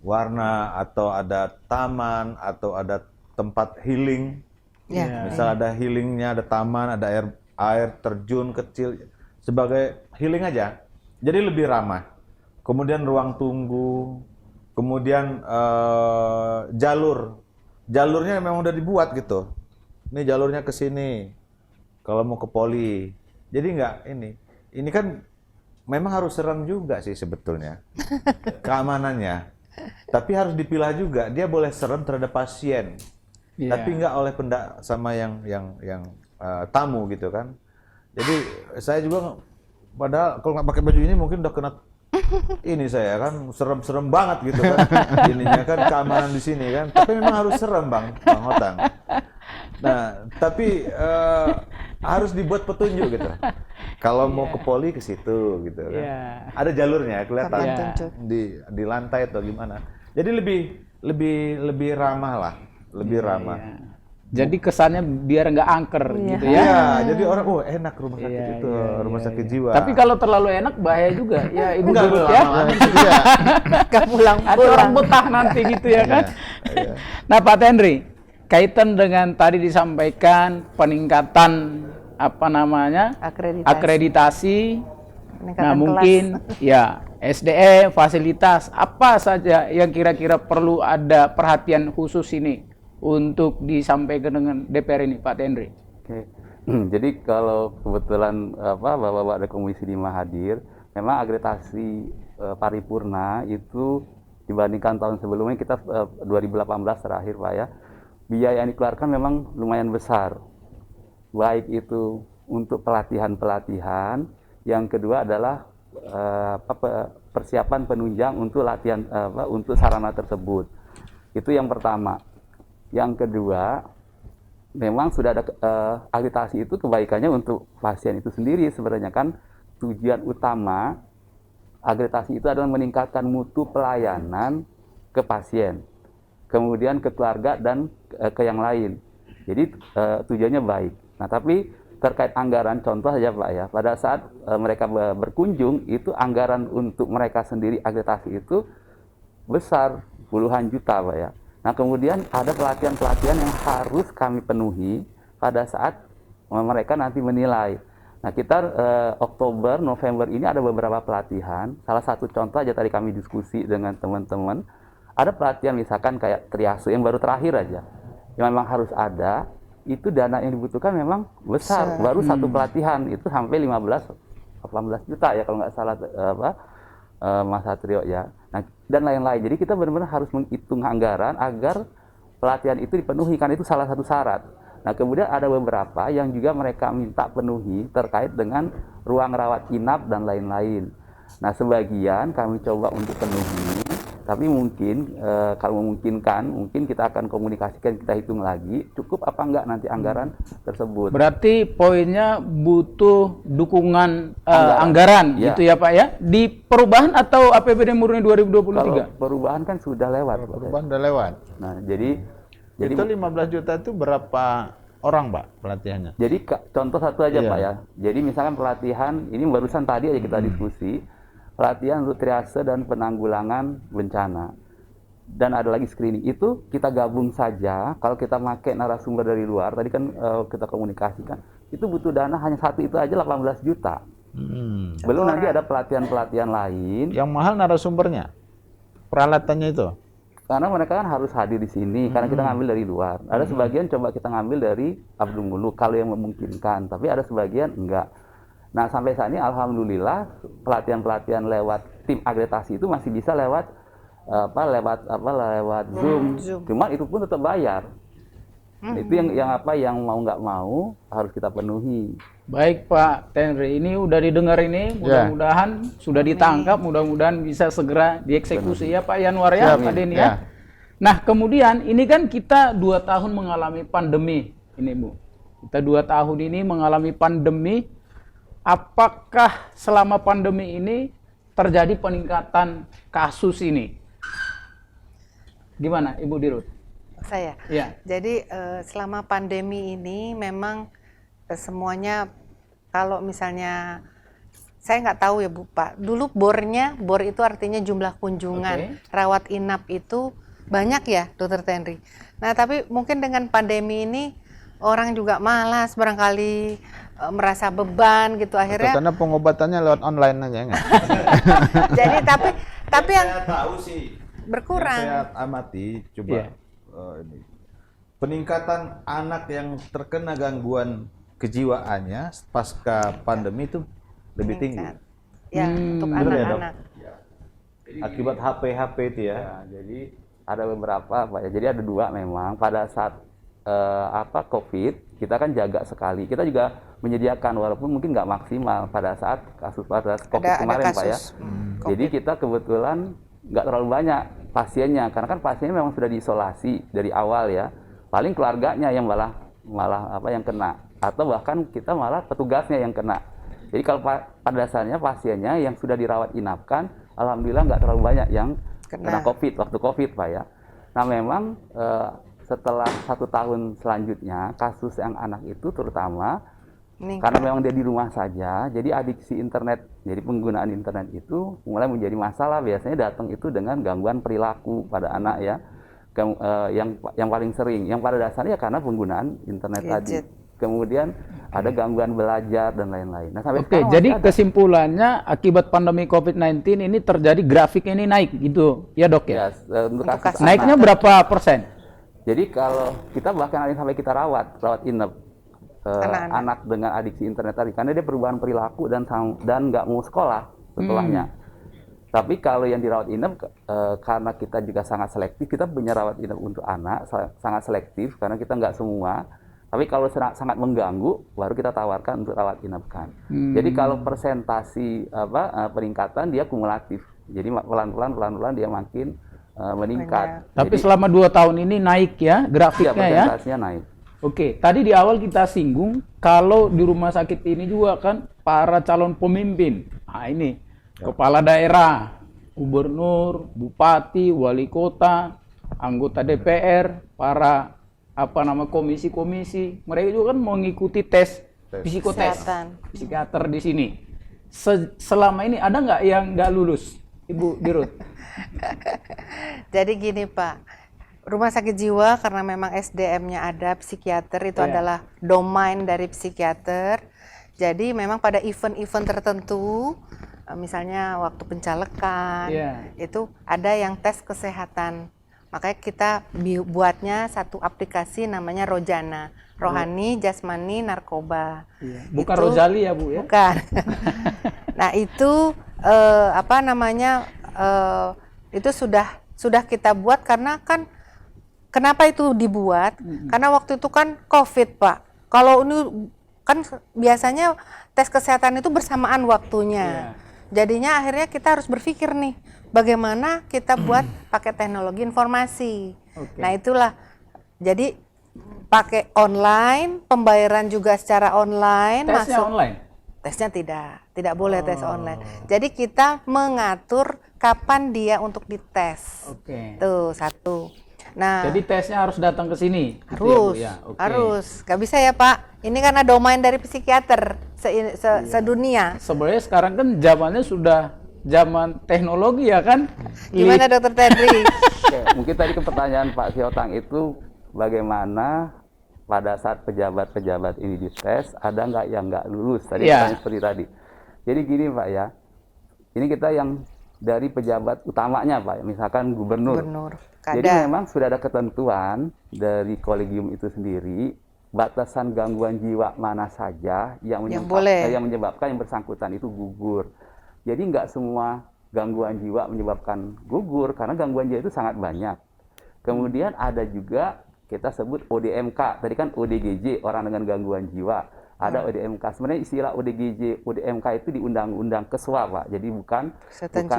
warna, atau ada taman, atau ada tempat healing. Misal ada healingnya, ada taman, ada air terjun kecil sebagai healing aja. Jadi lebih ramah. Kemudian ruang tunggu, kemudian jalurnya memang udah dibuat gitu. Ini jalurnya ke sini kalau mau ke poli. Jadi ini kan memang harus serem juga sih sebetulnya keamanannya. Tapi harus dipilah juga. Dia boleh serem terhadap pasien, Iya. tapi nggak oleh sama yang tamu gitu kan. Jadi saya juga padahal kalau nggak pakai baju ini mungkin udah kena ini saya kan serem-serem banget gitu kan. Ininya kan keamanan di sini kan. Tapi memang harus serem Bang Hotang. Nah, tapi harus dibuat petunjuk gitu. Kalau mau ke poli ke situ gitu kan. Iya. Ada jalurnya kelihatan Papan Iya. tunjuk. di lantai atau gimana. Jadi lebih ramah lah, lebih ramah. Iya. Jadi kesannya biar nggak angker gitu ya. Iya, jadi orang enak rumah sakit Iya, itu, iya, rumah iya, sakit iya. jiwa. Tapi kalau terlalu enak bahaya juga. Ya Ibu Enggak, Dirut belum ya. lama. Gak pulang Ada orang betah nanti gitu ya kan. Iya. Nah Pak Tenri, kaitan dengan tadi disampaikan peningkatan apa namanya akreditasi. Peningkatan Nah kelas. mungkin ya SDM, fasilitas apa saja yang kira-kira perlu ada perhatian khusus ini untuk disampaikan dengan DPR ini Pak Tenri. Oke. Jadi kalau kebetulan Bapak-bapak dari Komisi 5 hadir, memang akreditasi paripurna itu dibandingkan tahun sebelumnya kita 2018 terakhir Pak ya, biaya yang dikeluarkan memang lumayan besar. Baik itu untuk pelatihan-pelatihan, yang kedua adalah persiapan penunjang untuk latihan untuk sarana tersebut. Itu yang pertama. Yang kedua, memang sudah ada akreditasi itu kebaikannya untuk pasien itu sendiri sebenarnya kan. Tujuan utama akreditasi itu adalah meningkatkan mutu pelayanan ke pasien, kemudian ke keluarga dan ke yang lain. Jadi tujuannya baik. Nah tapi terkait anggaran, contoh saja Pak ya, pada saat mereka berkunjung itu anggaran untuk mereka sendiri akreditasi itu besar, puluhan juta Pak ya. Nah kemudian ada pelatihan-pelatihan yang harus kami penuhi pada saat mereka nanti menilai. Nah kita Oktober, November ini ada beberapa pelatihan. Salah satu contoh aja tadi kami diskusi dengan teman-teman. Ada pelatihan misalkan kayak triase yang baru terakhir aja. Yang memang harus ada, itu dana yang dibutuhkan memang besar. Baru satu pelatihan itu sampai 15-18 juta ya kalau nggak salah Mas Satrio ya. Nah, dan lain-lain. Jadi kita benar-benar harus menghitung anggaran agar pelatihan itu dipenuhi, karena itu salah satu syarat. Nah, kemudian ada beberapa yang juga mereka minta penuhi terkait dengan ruang rawat inap dan lain-lain. Nah, sebagian kami coba untuk penuhi, tapi mungkin kalau memungkinkan, mungkin kita akan komunikasikan, kita hitung lagi cukup apa enggak nanti anggaran tersebut. Berarti poinnya butuh dukungan anggaran Ya. gitu ya Pak ya, di perubahan atau APBD murni 2023? Kalau perubahan kan sudah lewat. Perubahan udah lewat. Nah, jadi Itu 15 juta itu berapa orang Pak pelatihannya? Jadi contoh satu aja Iya. Pak ya. Jadi misalkan pelatihan, ini barusan tadi aja kita diskusi, pelatihan untuk triase dan penanggulangan bencana. Dan ada lagi screening. Itu kita gabung saja, kalau kita pakai narasumber dari luar, tadi kan kita komunikasikan, itu butuh dana hanya satu itu aja 18 juta. Belum nanti ada pelatihan-pelatihan lain. Yang mahal narasumbernya, peralatannya itu. Karena mereka kan harus hadir di sini, karena kita ngambil dari luar. Ada sebagian coba kita ngambil dari Abdul Muluk kalau yang memungkinkan, tapi ada sebagian enggak. Nah sampai saat ini alhamdulillah pelatihan-pelatihan lewat tim akreditasi itu masih bisa lewat lewat Zoom. Cuma itu pun tetap bayar. Itu yang mau nggak mau harus kita penuhi. Baik Pak Tenri, ini udah didengar ini, mudah-mudahan sudah ditangkap, mudah-mudahan bisa segera dieksekusi ya Pak Yanwar ya, Pak Denny ya. Nah kemudian ini kan kita 2 tahun mengalami pandemi ini Bu. Kita 2 tahun ini mengalami pandemi. Apakah selama pandemi ini terjadi peningkatan kasus ini? Gimana Ibu Dirut? Saya. Ya. Jadi selama pandemi ini memang semuanya, kalau misalnya saya nggak tahu ya Bu Pak. Dulu bor itu artinya jumlah kunjungan, rawat inap itu banyak ya Dokter Tenri. Nah tapi mungkin dengan pandemi ini orang juga malas barangkali, merasa beban gitu akhirnya. Karena pengobatannya lewat online aja enggak? Jadi tapi yang saya tahu sih berkurang. yang saya amati coba ini. Peningkatan anak yang terkena gangguan kejiwaannya pasca pandemi itu lebih tinggi. Ya, untuk Bener ya, Dok? anak-anak. Akibat HP itu ya. Ya, jadi ada beberapa Pak ya. Jadi ada dua memang pada saat COVID kita kan jaga sekali. Kita juga menyediakan walaupun mungkin nggak maksimal pada saat pada COVID kemarin Pak ya. Jadi kita kebetulan nggak terlalu banyak pasiennya karena kan pasiennya memang sudah diisolasi dari awal ya. Paling keluarganya yang malah yang kena atau bahkan kita malah petugasnya yang kena. Jadi kalau pada dasarnya pasiennya yang sudah dirawat inapkan, alhamdulillah nggak terlalu banyak yang kena COVID waktu COVID Pak ya. Nah memang setelah 1 tahun selanjutnya kasus yang anak itu terutama karena memang dia di rumah saja, jadi adiksi internet, jadi penggunaan internet itu mulai menjadi masalah. Biasanya datang itu dengan gangguan perilaku pada anak ya, yang paling sering, yang pada dasarnya karena penggunaan internet tadi. Kemudian ada gangguan belajar dan lain-lain. Nah, Oke, jadi kesimpulannya akibat pandemi COVID-19 ini terjadi grafik ini naik gitu, ya dok ya? Untuk kasus naiknya anak, berapa persen? Jadi kalau kita bahkan ada yang sampai kita rawat inap anak dengan adiksi internet tadi, karena dia perubahan perilaku dan nggak mau sekolah setelahnya. Tapi kalau yang dirawat inap karena kita juga sangat selektif, kita punya rawat inap untuk anak sangat selektif karena kita nggak semua. Tapi kalau sangat mengganggu, baru kita tawarkan untuk rawat inapkan. Jadi kalau persentasi peningkatan dia kumulatif. Jadi pelan-pelan dia makin meningkat. Tapi jadi, selama 2 tahun ini naik ya grafiknya ya? Persentasinya naik. Oke, tadi di awal kita singgung kalau di rumah sakit ini juga kan para calon pemimpin. Nah ini, kepala daerah, gubernur, bupati, wali kota, anggota DPR, para komisi-komisi, mereka juga kan mengikuti tes psikotes, psikiater di sini. Selama ini ada nggak yang nggak lulus, Ibu Dirut? Jadi gini Pak, rumah sakit jiwa karena memang SDM-nya ada psikiater itu adalah domain dari psikiater. Jadi memang pada event-event tertentu, misalnya waktu pencalekan, itu ada yang tes kesehatan. Makanya kita buatnya satu aplikasi namanya Rojana, Rohani, Jasmani, Narkoba. Bukan Rozali ya Bu ya? Bukan. Nah itu itu sudah kita buat karena kan kenapa itu dibuat? Karena waktu itu kan COVID Pak. Kalau ini kan biasanya tes kesehatan itu bersamaan waktunya. Jadinya akhirnya kita harus berpikir nih, bagaimana kita buat pakai teknologi informasi. Nah itulah, jadi pakai online, pembayaran juga secara online. Tesnya online? Tesnya tidak boleh tes online. Jadi kita mengatur kapan dia untuk dites. Tuh satu. Nah, jadi tesnya harus datang ke sini. Harus, harus. Gak bisa ya Pak. Ini karena domain dari psikiater sedunia. Sebenarnya sekarang kan zamannya sudah zaman teknologi ya kan? Gimana Dokter Tedri? Mungkin tadi pertanyaan Pak Siotang itu bagaimana pada saat pejabat-pejabat ini dites, ada nggak yang nggak lulus? Tadi pertanyaan seperti tadi. Jadi gini Pak ya, ini kita yang dari pejabat utamanya Pak, misalkan gubernur. Jadi memang sudah ada ketentuan dari kolegium itu sendiri, batasan gangguan jiwa mana saja yang menyebabkan yang bersangkutan itu gugur. Jadi nggak semua gangguan jiwa menyebabkan gugur, karena gangguan jiwa itu sangat banyak. Kemudian ada juga kita sebut ODMK, tadi kan ODGJ, orang dengan gangguan jiwa. Ada ODMK, sebenarnya istilah ODGJ, ODMK itu di Undang-Undang Keswa Pak, jadi bukan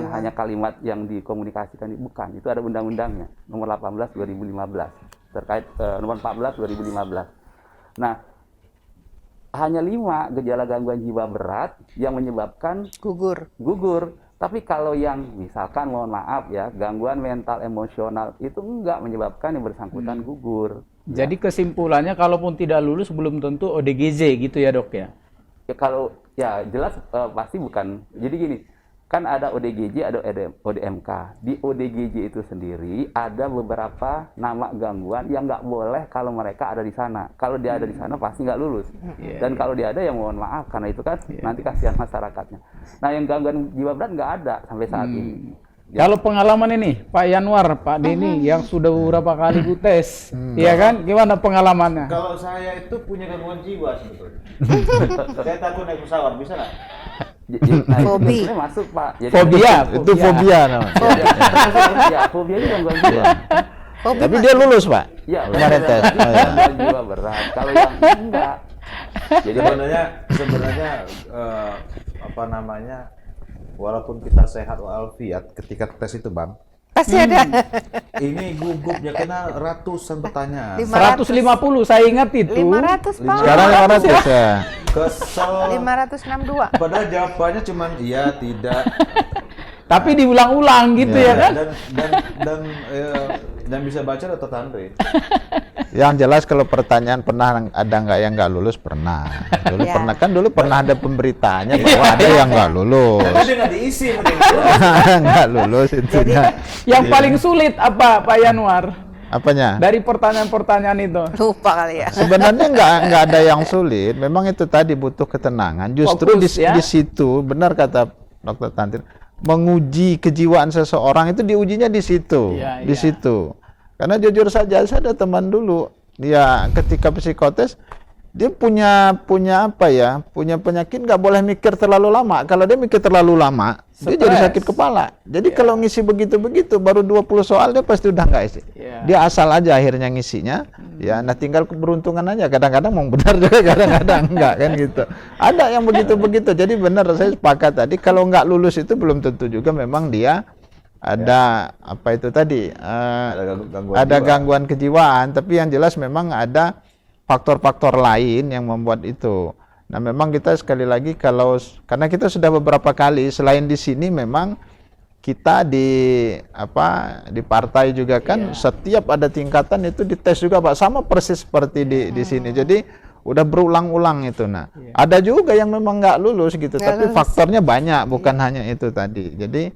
hanya kalimat yang dikomunikasikan, bukan, itu ada undang-undangnya, nomor 18 2015, terkait nomor 14 2015. Nah, hanya 5 gejala gangguan jiwa berat yang menyebabkan gugur. Tapi kalau yang misalkan mohon maaf ya, gangguan mental emosional itu enggak menyebabkan yang bersangkutan gugur. Jadi kesimpulannya kalaupun tidak lulus belum tentu ODGJ gitu ya Dok ya? Ya kalau ya jelas pasti bukan. Jadi gini, kan ada ODGJ, ada ODMK. Di ODGJ itu sendiri ada beberapa nama gangguan yang nggak boleh kalau mereka ada di sana. Kalau dia ada di sana pasti nggak lulus. Dan kalau dia ada ya mohon maaf, karena itu kan nanti kasihan masyarakatnya. Nah yang gangguan jiwa berat nggak ada sampai saat ini. Kalau pengalaman ini Pak Yanwar, Pak Denny yang sudah beberapa kali tes, ya kan? Gimana pengalamannya? Kalau saya itu punya gangguan jiwa sebetulnya. Saya takut naik pesawat, bisa nggak? Fobi. Sebenarnya masuk Pak. Jadi Fobia. Itu fobia namanya. Ya, fobia itu gangguan jiwa. Fobi, Tapi Pak. dia lulus, Pak. Ya, Kemarin tes. Oh, ya. gangguan jiwa berat. Kalau yang enggak, Jadi sebenarnya apa namanya? Walaupun kita sehat walafiat, ketika tes itu Bang, Pasti ada. ini gugupnya kena ratusan pertanyaan. 150 saya ingat itu. 500 Pak. Sekarang 500 ya. Kesel. 562. Padahal jawabannya cuman iya, tidak. Tapi diulang-ulang gitu ya kan? Dan bisa baca atau tandri. Yang jelas kalau pertanyaan pernah ada nggak yang nggak lulus pernah. Dulu Ya. pernah kan dulu pernah ada pemberitaannya bahwa ada yang nggak lulus. Tapi dia nggak diisi mungkin. Nggak lulus intinya. Yang paling sulit apa Pak Yanuar? Apanya? Dari pertanyaan-pertanyaan itu. Lupa kali ya. Sebenarnya nggak ada yang sulit. Memang itu tadi butuh ketenangan. Justru Fokus, ya? di situ benar kata Dr. Tantir, menguji kejiwaan seseorang itu diujinya di situ, Iya, di iya. situ. Karena jujur saja saya ada teman dulu, dia ketika psikotes dia punya apa ya, punya penyakit nggak boleh mikir terlalu lama. Kalau dia mikir terlalu lama, dia jadi Stres. sakit kepala. Jadi kalau ngisi begitu-begitu, baru 20 soal dia pasti udah nggak isi. Iya. Dia asal aja akhirnya ngisinya, ya. Nah tinggal keberuntungan aja. Kadang-kadang mau benar juga, kadang-kadang enggak kan gitu. Ada yang begitu-begitu. Jadi benar saya sepakat tadi. Kalau nggak lulus itu belum tentu juga memang dia ada apa itu tadi ada gangguan kejiwaan. Tapi yang jelas memang ada faktor-faktor lain yang membuat itu. Nah, memang kita sekali lagi karena kita sudah beberapa kali selain di sini memang kita di partai juga kan setiap ada tingkatan itu dites juga Pak, sama persis seperti di sini. Jadi udah berulang-ulang itu. Nah, ada juga yang memang nggak lulus gitu, Nggak tapi lulus. faktornya banyak, bukan hanya itu tadi. Jadi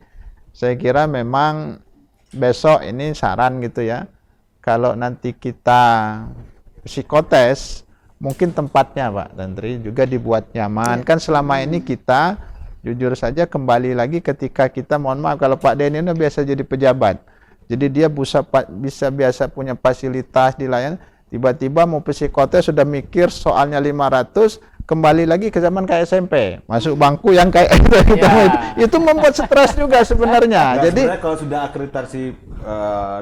saya kira memang besok ini saran gitu ya, kalau nanti kita psikotes, mungkin tempatnya Pak Tantri juga dibuat nyaman. Kan selama ini kita jujur saja kembali lagi ketika kita, mohon maaf kalau Pak Denny ini biasa jadi pejabat, jadi dia bisa biasa punya fasilitas di layanan, tiba-tiba mau psikotes sudah mikir soalnya 500, kembali lagi ke zaman kayak SMP, masuk bangku yang kayak itu membuat stres juga sebenarnya. Nah, Jadi sebenarnya kalau sudah akreditasi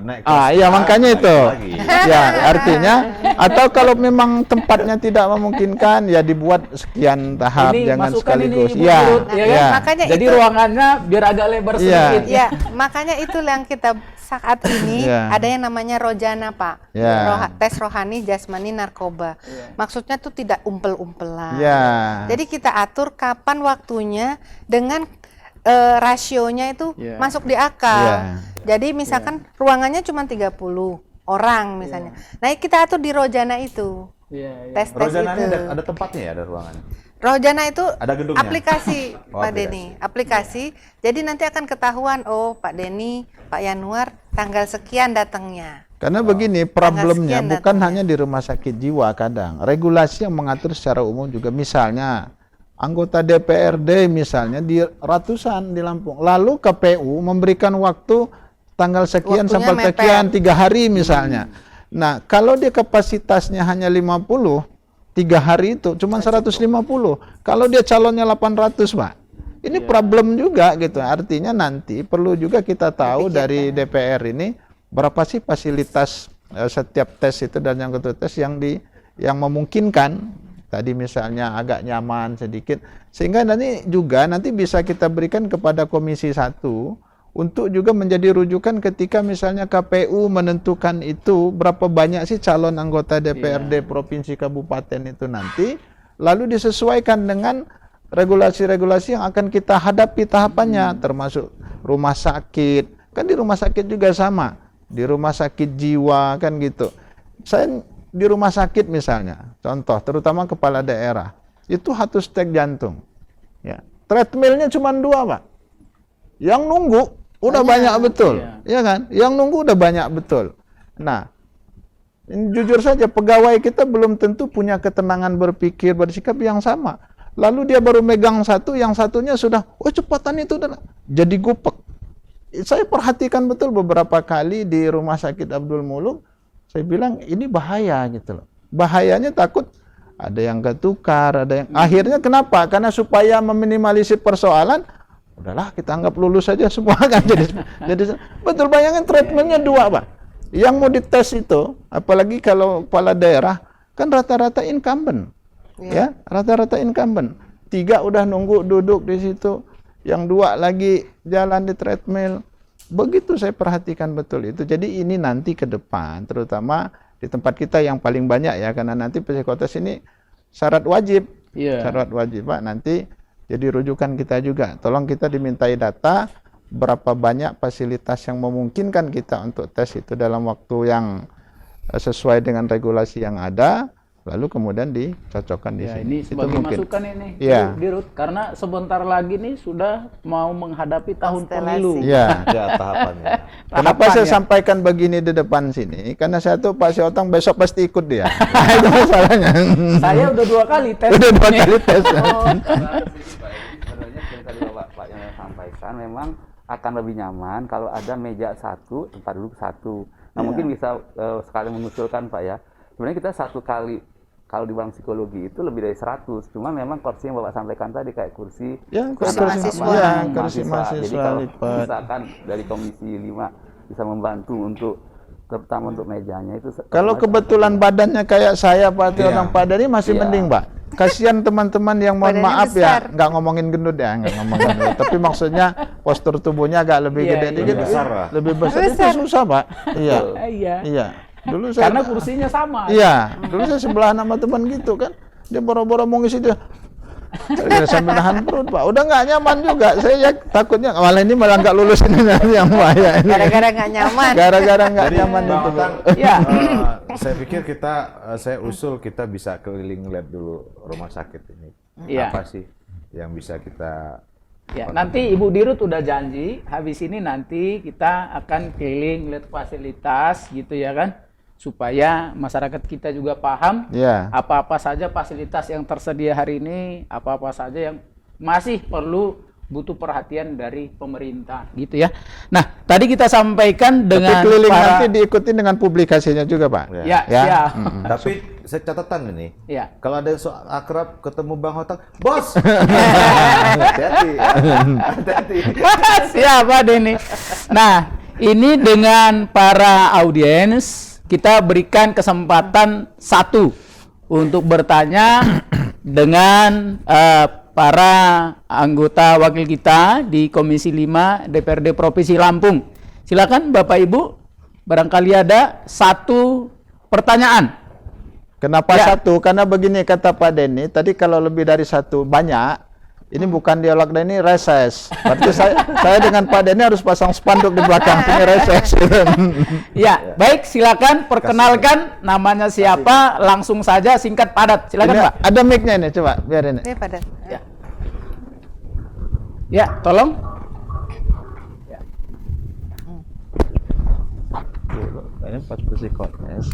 naik kelas, iya makanya naik itu. lagi. Ya, artinya atau kalau memang tempatnya tidak memungkinkan ya dibuat sekian tahap, Ini jangan masukan ini, sekaligus. Ibu Iya. Dirut, ya kan? Iya. Makanya Jadi itu ruangannya biar agak lebar Iya. sedikit. ya, makanya itu yang kita saat ini Iya. ada yang namanya rojana Pak. Iya. Tes rohani, jasmani, narkoba. Maksudnya tuh tidak umpel-umpelan. Iya. Jadi kita atur kapan waktunya dengan rasionya itu Iya. masuk di akal. Iya. Jadi misalkan ruangannya cuma 30 orang misalnya. Nah, kita atur di rojana itu. Iya, iya. Tes Rojana itu. ini ada tempatnya ya, ada ruangannya. Rojana itu Ada gedungnya? aplikasi Oh, Pak Denny, aplikasi. Jadi nanti akan ketahuan, oh Pak Denny, Pak Yanuar tanggal sekian datangnya. Karena begini problemnya sekian bukan datangnya. hanya di rumah sakit jiwa, kadang regulasi yang mengatur secara umum juga, misalnya anggota DPRD misalnya di ratusan di Lampung, lalu KPU memberikan waktu tanggal sekian Waktunya sampai mepet. sekian 3 hari misalnya. Nah kalau dia kapasitasnya hanya 50, 3 hari itu cuma 150. Kalau dia calonnya 800 Pak, ini problem juga gitu. Artinya nanti perlu juga kita tahu dari DPR ini berapa sih fasilitas setiap tes itu dan yang kedua tes yang memungkinkan. Tadi misalnya agak nyaman sedikit, sehingga nanti bisa kita berikan kepada Komisi 1 untuk juga menjadi rujukan ketika misalnya KPU menentukan itu berapa banyak sih calon anggota DPRD provinsi kabupaten itu nanti, lalu disesuaikan dengan regulasi-regulasi yang akan kita hadapi tahapannya, termasuk rumah sakit. Kan di rumah sakit juga sama, di rumah sakit jiwa kan gitu. Saya di rumah sakit misalnya, contoh terutama kepala daerah, itu harus cek jantung. Ya, treadmillnya cuma 2 Pak. Yang nunggu udah banyak betul, ya kan? Yang nunggu udah banyak betul. Nah, jujur saja pegawai kita belum tentu punya ketenangan berpikir, bersikap yang sama. Lalu dia baru megang satu, yang satunya sudah, oh cepatan itu udah jadi gupek. Saya perhatikan betul beberapa kali di Rumah Sakit Abdul Muluk, saya bilang ini bahaya gitu loh. Bahayanya takut ada yang ketukar, ada yang akhirnya kenapa? Karena supaya meminimalisir persoalan, udahlah kita anggap lulus saja semua kan jadi betul. Bayangin treatmentnya 2 Pak. Yang mau dites itu, apalagi kalau kepala daerah kan rata-rata incumbent, ya rata-rata incumbent. 3 udah nunggu duduk di situ, yang 2 lagi jalan di treadmill. Begitu saya perhatikan betul itu. Jadi ini nanti ke depan, terutama di tempat kita yang paling banyak ya, karena nanti psikotes ini syarat wajib, syarat wajib Pak. Nanti jadi rujukan kita juga. Tolong kita dimintai data berapa banyak fasilitas yang memungkinkan kita untuk tes itu dalam waktu yang sesuai dengan regulasi yang ada, lalu kemudian dicocokkan di sini. Ini sebagai masukan ini, Dirut, karena sebentar lagi nih sudah mau menghadapi tahun pemilu. Ya, tahapannya. Kenapa saya sampaikan begini di depan sini? Karena saya tuh Pak Syotang besok pasti ikut dia. Itu masalahnya. Saya udah 2 kali tes. Udah 2 kali tes. Sebenarnya seperti tadi Bapak yang sampaikan, memang akan lebih nyaman kalau ada meja 1, tempat duduk 1. Nah mungkin bisa sekali mengusulkan Pak ya, sebenarnya kita 1 kali kalau di bidang psikologi itu lebih dari 100, cuma memang kursi yang Bapak sampaikan tadi kayak kursi kursi mahasiswa. Jadi kalau misalkan dari Komisi 5 bisa membantu untuk terutama untuk mejanya itu. Kalau kebetulan badannya kayak saya Pak orang Pak ini masih mending Pak. Kasihan teman-teman yang mohon maaf ya, nggak ngomongin gendut ya, nggak ngomongin gendut. Tapi maksudnya postur tubuhnya agak lebih gede dikit, lebih besar. Itu susah Pak. Iya. Dulu saya, karena kursinya sama. Iya, dulu saya sebelahan sama teman gitu kan. Dia boro-boro mau ngisi dia. Sambil nahan perut Pak. Udah nggak nyaman juga. Saya takutnya malah ini malah nggak lulus ini nanti yang bahaya ini. Gara-gara nggak nyaman. Gara-gara nggak nyaman itu. Saya pikir saya usul kita bisa keliling lihat dulu rumah sakit ini. Apa sih yang bisa kita nanti Ibu Dirut udah janji habis ini nanti kita akan keliling lihat fasilitas gitu ya kan, supaya masyarakat kita juga paham apa-apa saja fasilitas yang tersedia hari ini, apa-apa saja yang masih perlu butuh perhatian dari pemerintah gitu ya. Nah, tadi kita sampaikan dengan tapi keliling nanti diikuti dengan publikasinya juga Pak. Ya. Tapi saya catatan ini. Ya. Kalau ada yang akrab ketemu Bang Hotang, bos. Hati-hati. Hati-hati. Siapa Denny? Nah, ini dengan para audiens kita berikan kesempatan 1 untuk bertanya dengan para anggota wakil kita di Komisi 5 DPRD Provinsi Lampung. Silakan Bapak Ibu, barangkali ada 1 pertanyaan. Kenapa 1? Karena begini kata Pak Denny, tadi kalau lebih dari 1 banyak, ini bukan dialog dan ini reses. Berarti saya dengan Pak Denny harus pasang spanduk di belakang ini reses. Ya, baik, silakan perkenalkan namanya siapa, langsung saja singkat padat. Silakan ini Pak. Ada mic-nya ini, coba biarin. Ini padat. Ya, tolong. Ini pas psikotes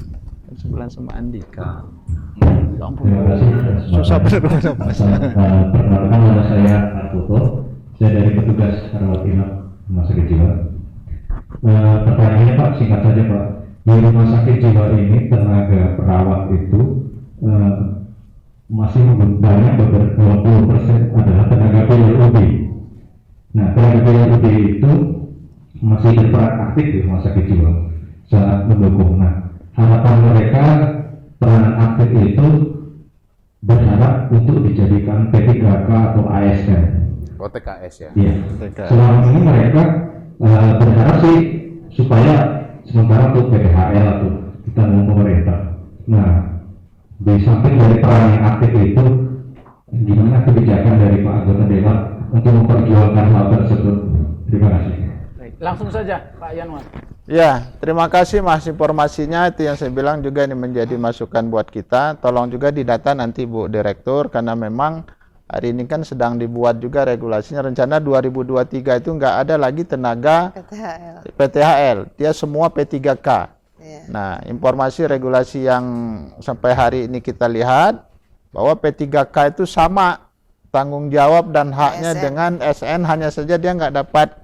sebulan sama Andika. Susah benar Mas. Perkenalkan nama saya Artuto, saya dari petugas rawat inap rumah sakit jiwa. Pertanyaannya Pak, singkat saja Pak. Di rumah sakit jiwa ini tenaga perawat itu masih banyak, beberapa 20% adalah tenaga PLOD. Nah, tenaga PLOD itu masih berperan aktif di rumah sakit jiwa, sangat mendukung. Nah, harapan mereka peranan aktif itu berharap untuk dijadikan P3K atau ASN. OTKS ya? Iya. Selama ini mereka berharap sih supaya sementara untuk PPHL atau kita mau pemerintah. Nah, di samping dari peran yang aktif itu, gimana kebijakan dari Pak anggota Dewan untuk memperjuangkan hal tersebut? Terima kasih. Baik, langsung saja Pak Yanwar. Ya, terima kasih Mas informasinya. Itu yang saya bilang juga ini menjadi masukan buat kita. Tolong juga didata nanti Bu Direktur, karena memang hari ini kan sedang dibuat juga regulasinya. Rencana 2023 itu nggak ada lagi tenaga PTHL. Dia semua P3K. Nah, informasi regulasi yang sampai hari ini kita lihat bahwa P3K itu sama tanggung jawab dan haknya dengan SN, hanya saja dia nggak dapat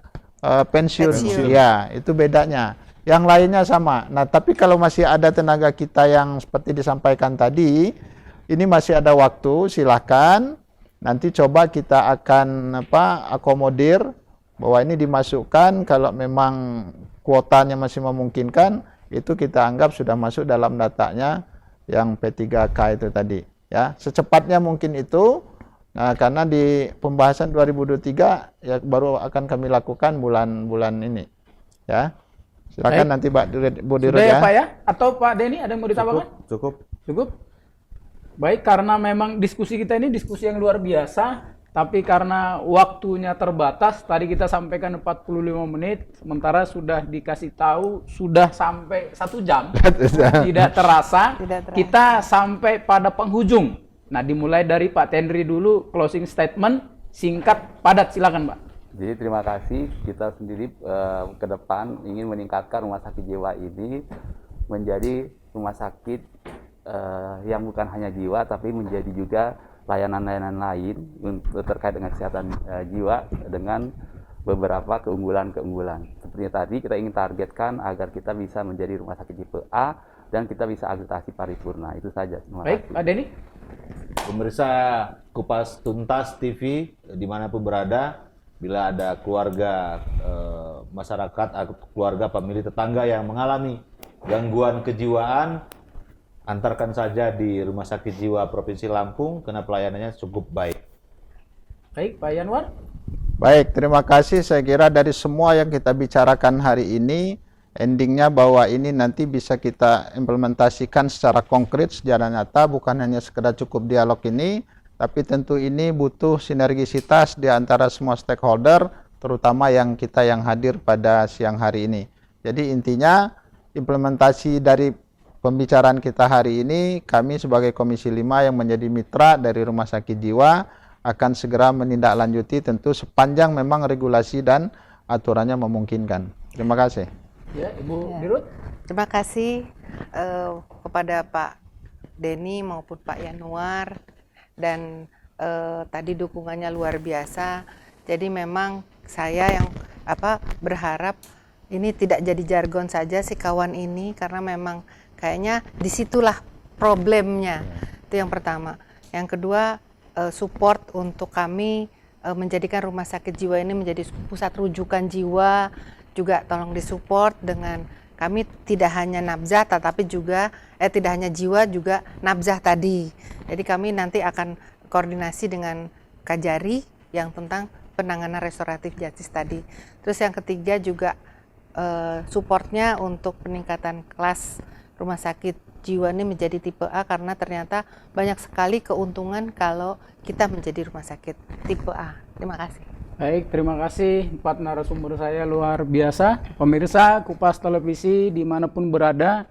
pensiun. Ya, itu bedanya. Yang lainnya sama. Nah, tapi kalau masih ada tenaga kita yang seperti disampaikan tadi, ini masih ada waktu, silakan. Nanti coba kita akan akomodir bahwa ini dimasukkan kalau memang kuotanya masih memungkinkan, itu kita anggap sudah masuk dalam datanya yang P3K itu tadi. Ya, secepatnya mungkin itu. Nah, karena di pembahasan 2023 ya baru akan kami lakukan bulan-bulan ini. Ya. Silakan nanti Bu Dirut Sudah ya. ya Pak ya? Atau Pak Denny ada yang mau ditambahkan? Cukup. Cukup? Baik, karena memang diskusi kita ini diskusi yang luar biasa, tapi karena waktunya terbatas, tadi kita sampaikan 45 menit, sementara sudah dikasih tahu sudah sampai 1 jam. Tidak terasa, kita sampai pada penghujung. Nah, dimulai dari Pak Tendri dulu, closing statement, singkat, padat, silakan Pak. Jadi terima kasih, kita sendiri ke depan ingin meningkatkan rumah sakit jiwa ini menjadi rumah sakit yang bukan hanya jiwa, tapi menjadi juga layanan-layanan lain untuk terkait dengan kesehatan jiwa dengan beberapa keunggulan-keunggulan. Seperti tadi kita ingin targetkan agar kita bisa menjadi rumah sakit tipe A dan kita bisa akreditasi paripurna. Itu saja. Baik, Pak Denny. Pemirsa Kupas Tuntas TV dimanapun berada, bila ada keluarga masyarakat atau keluarga pemilih tetangga yang mengalami gangguan kejiwaan, antarkan saja di Rumah Sakit Jiwa Provinsi Lampung karena pelayanannya cukup baik. Baik, Pak Yanwar. Baik, terima kasih. Saya kira dari semua yang kita bicarakan hari ini, endingnya bahwa ini nanti bisa kita implementasikan secara konkret, secara nyata, bukan hanya sekedar cukup dialog ini, tapi tentu ini butuh sinergisitas di antara semua stakeholder, terutama yang hadir pada siang hari ini. Jadi intinya implementasi dari pembicaraan kita hari ini, kami sebagai Komisi 5 yang menjadi mitra dari Rumah Sakit Jiwa akan segera menindaklanjuti tentu sepanjang memang regulasi dan aturannya memungkinkan. Terima kasih. Ya, Ibu Dirut. Terima kasih kepada Pak Denny maupun Pak Yanwar, dan tadi dukungannya luar biasa. Jadi memang saya yang berharap ini tidak jadi jargon saja si kawan ini, karena memang kayaknya disitulah problemnya. Itu yang pertama. Yang kedua, support untuk kami menjadikan rumah sakit jiwa ini menjadi pusat rujukan jiwa. Juga tolong disupport dengan kami tidak hanya nabzah, tetapi juga tidak hanya jiwa, juga nabzah tadi. Jadi kami nanti akan koordinasi dengan Kajari yang tentang penanganan restoratif justice tadi. Terus yang ketiga juga supportnya untuk peningkatan kelas rumah sakit jiwa ini menjadi tipe A, karena ternyata banyak sekali keuntungan kalau kita menjadi rumah sakit tipe A. Terima kasih. Baik, terima kasih 4 narasumber saya luar biasa. Pemirsa Kupas Televisi dimanapun berada,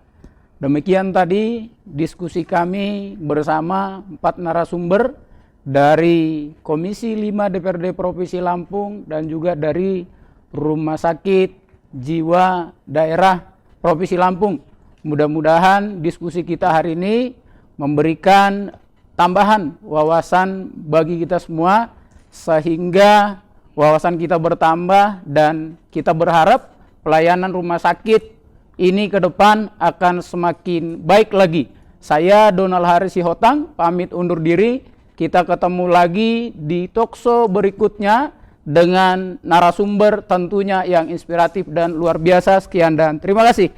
demikian tadi diskusi kami bersama 4 narasumber dari Komisi 5 DPRD Provinsi Lampung dan juga dari Rumah Sakit Jiwa Daerah Provinsi Lampung. Mudah-mudahan diskusi kita hari ini memberikan tambahan wawasan bagi kita semua, sehingga wawasan kita bertambah dan kita berharap pelayanan rumah sakit ini ke depan akan semakin baik lagi. Saya Donald Haris Sihotang pamit undur diri. Kita ketemu lagi di talkshow berikutnya dengan narasumber tentunya yang inspiratif dan luar biasa. Sekian dan terima kasih.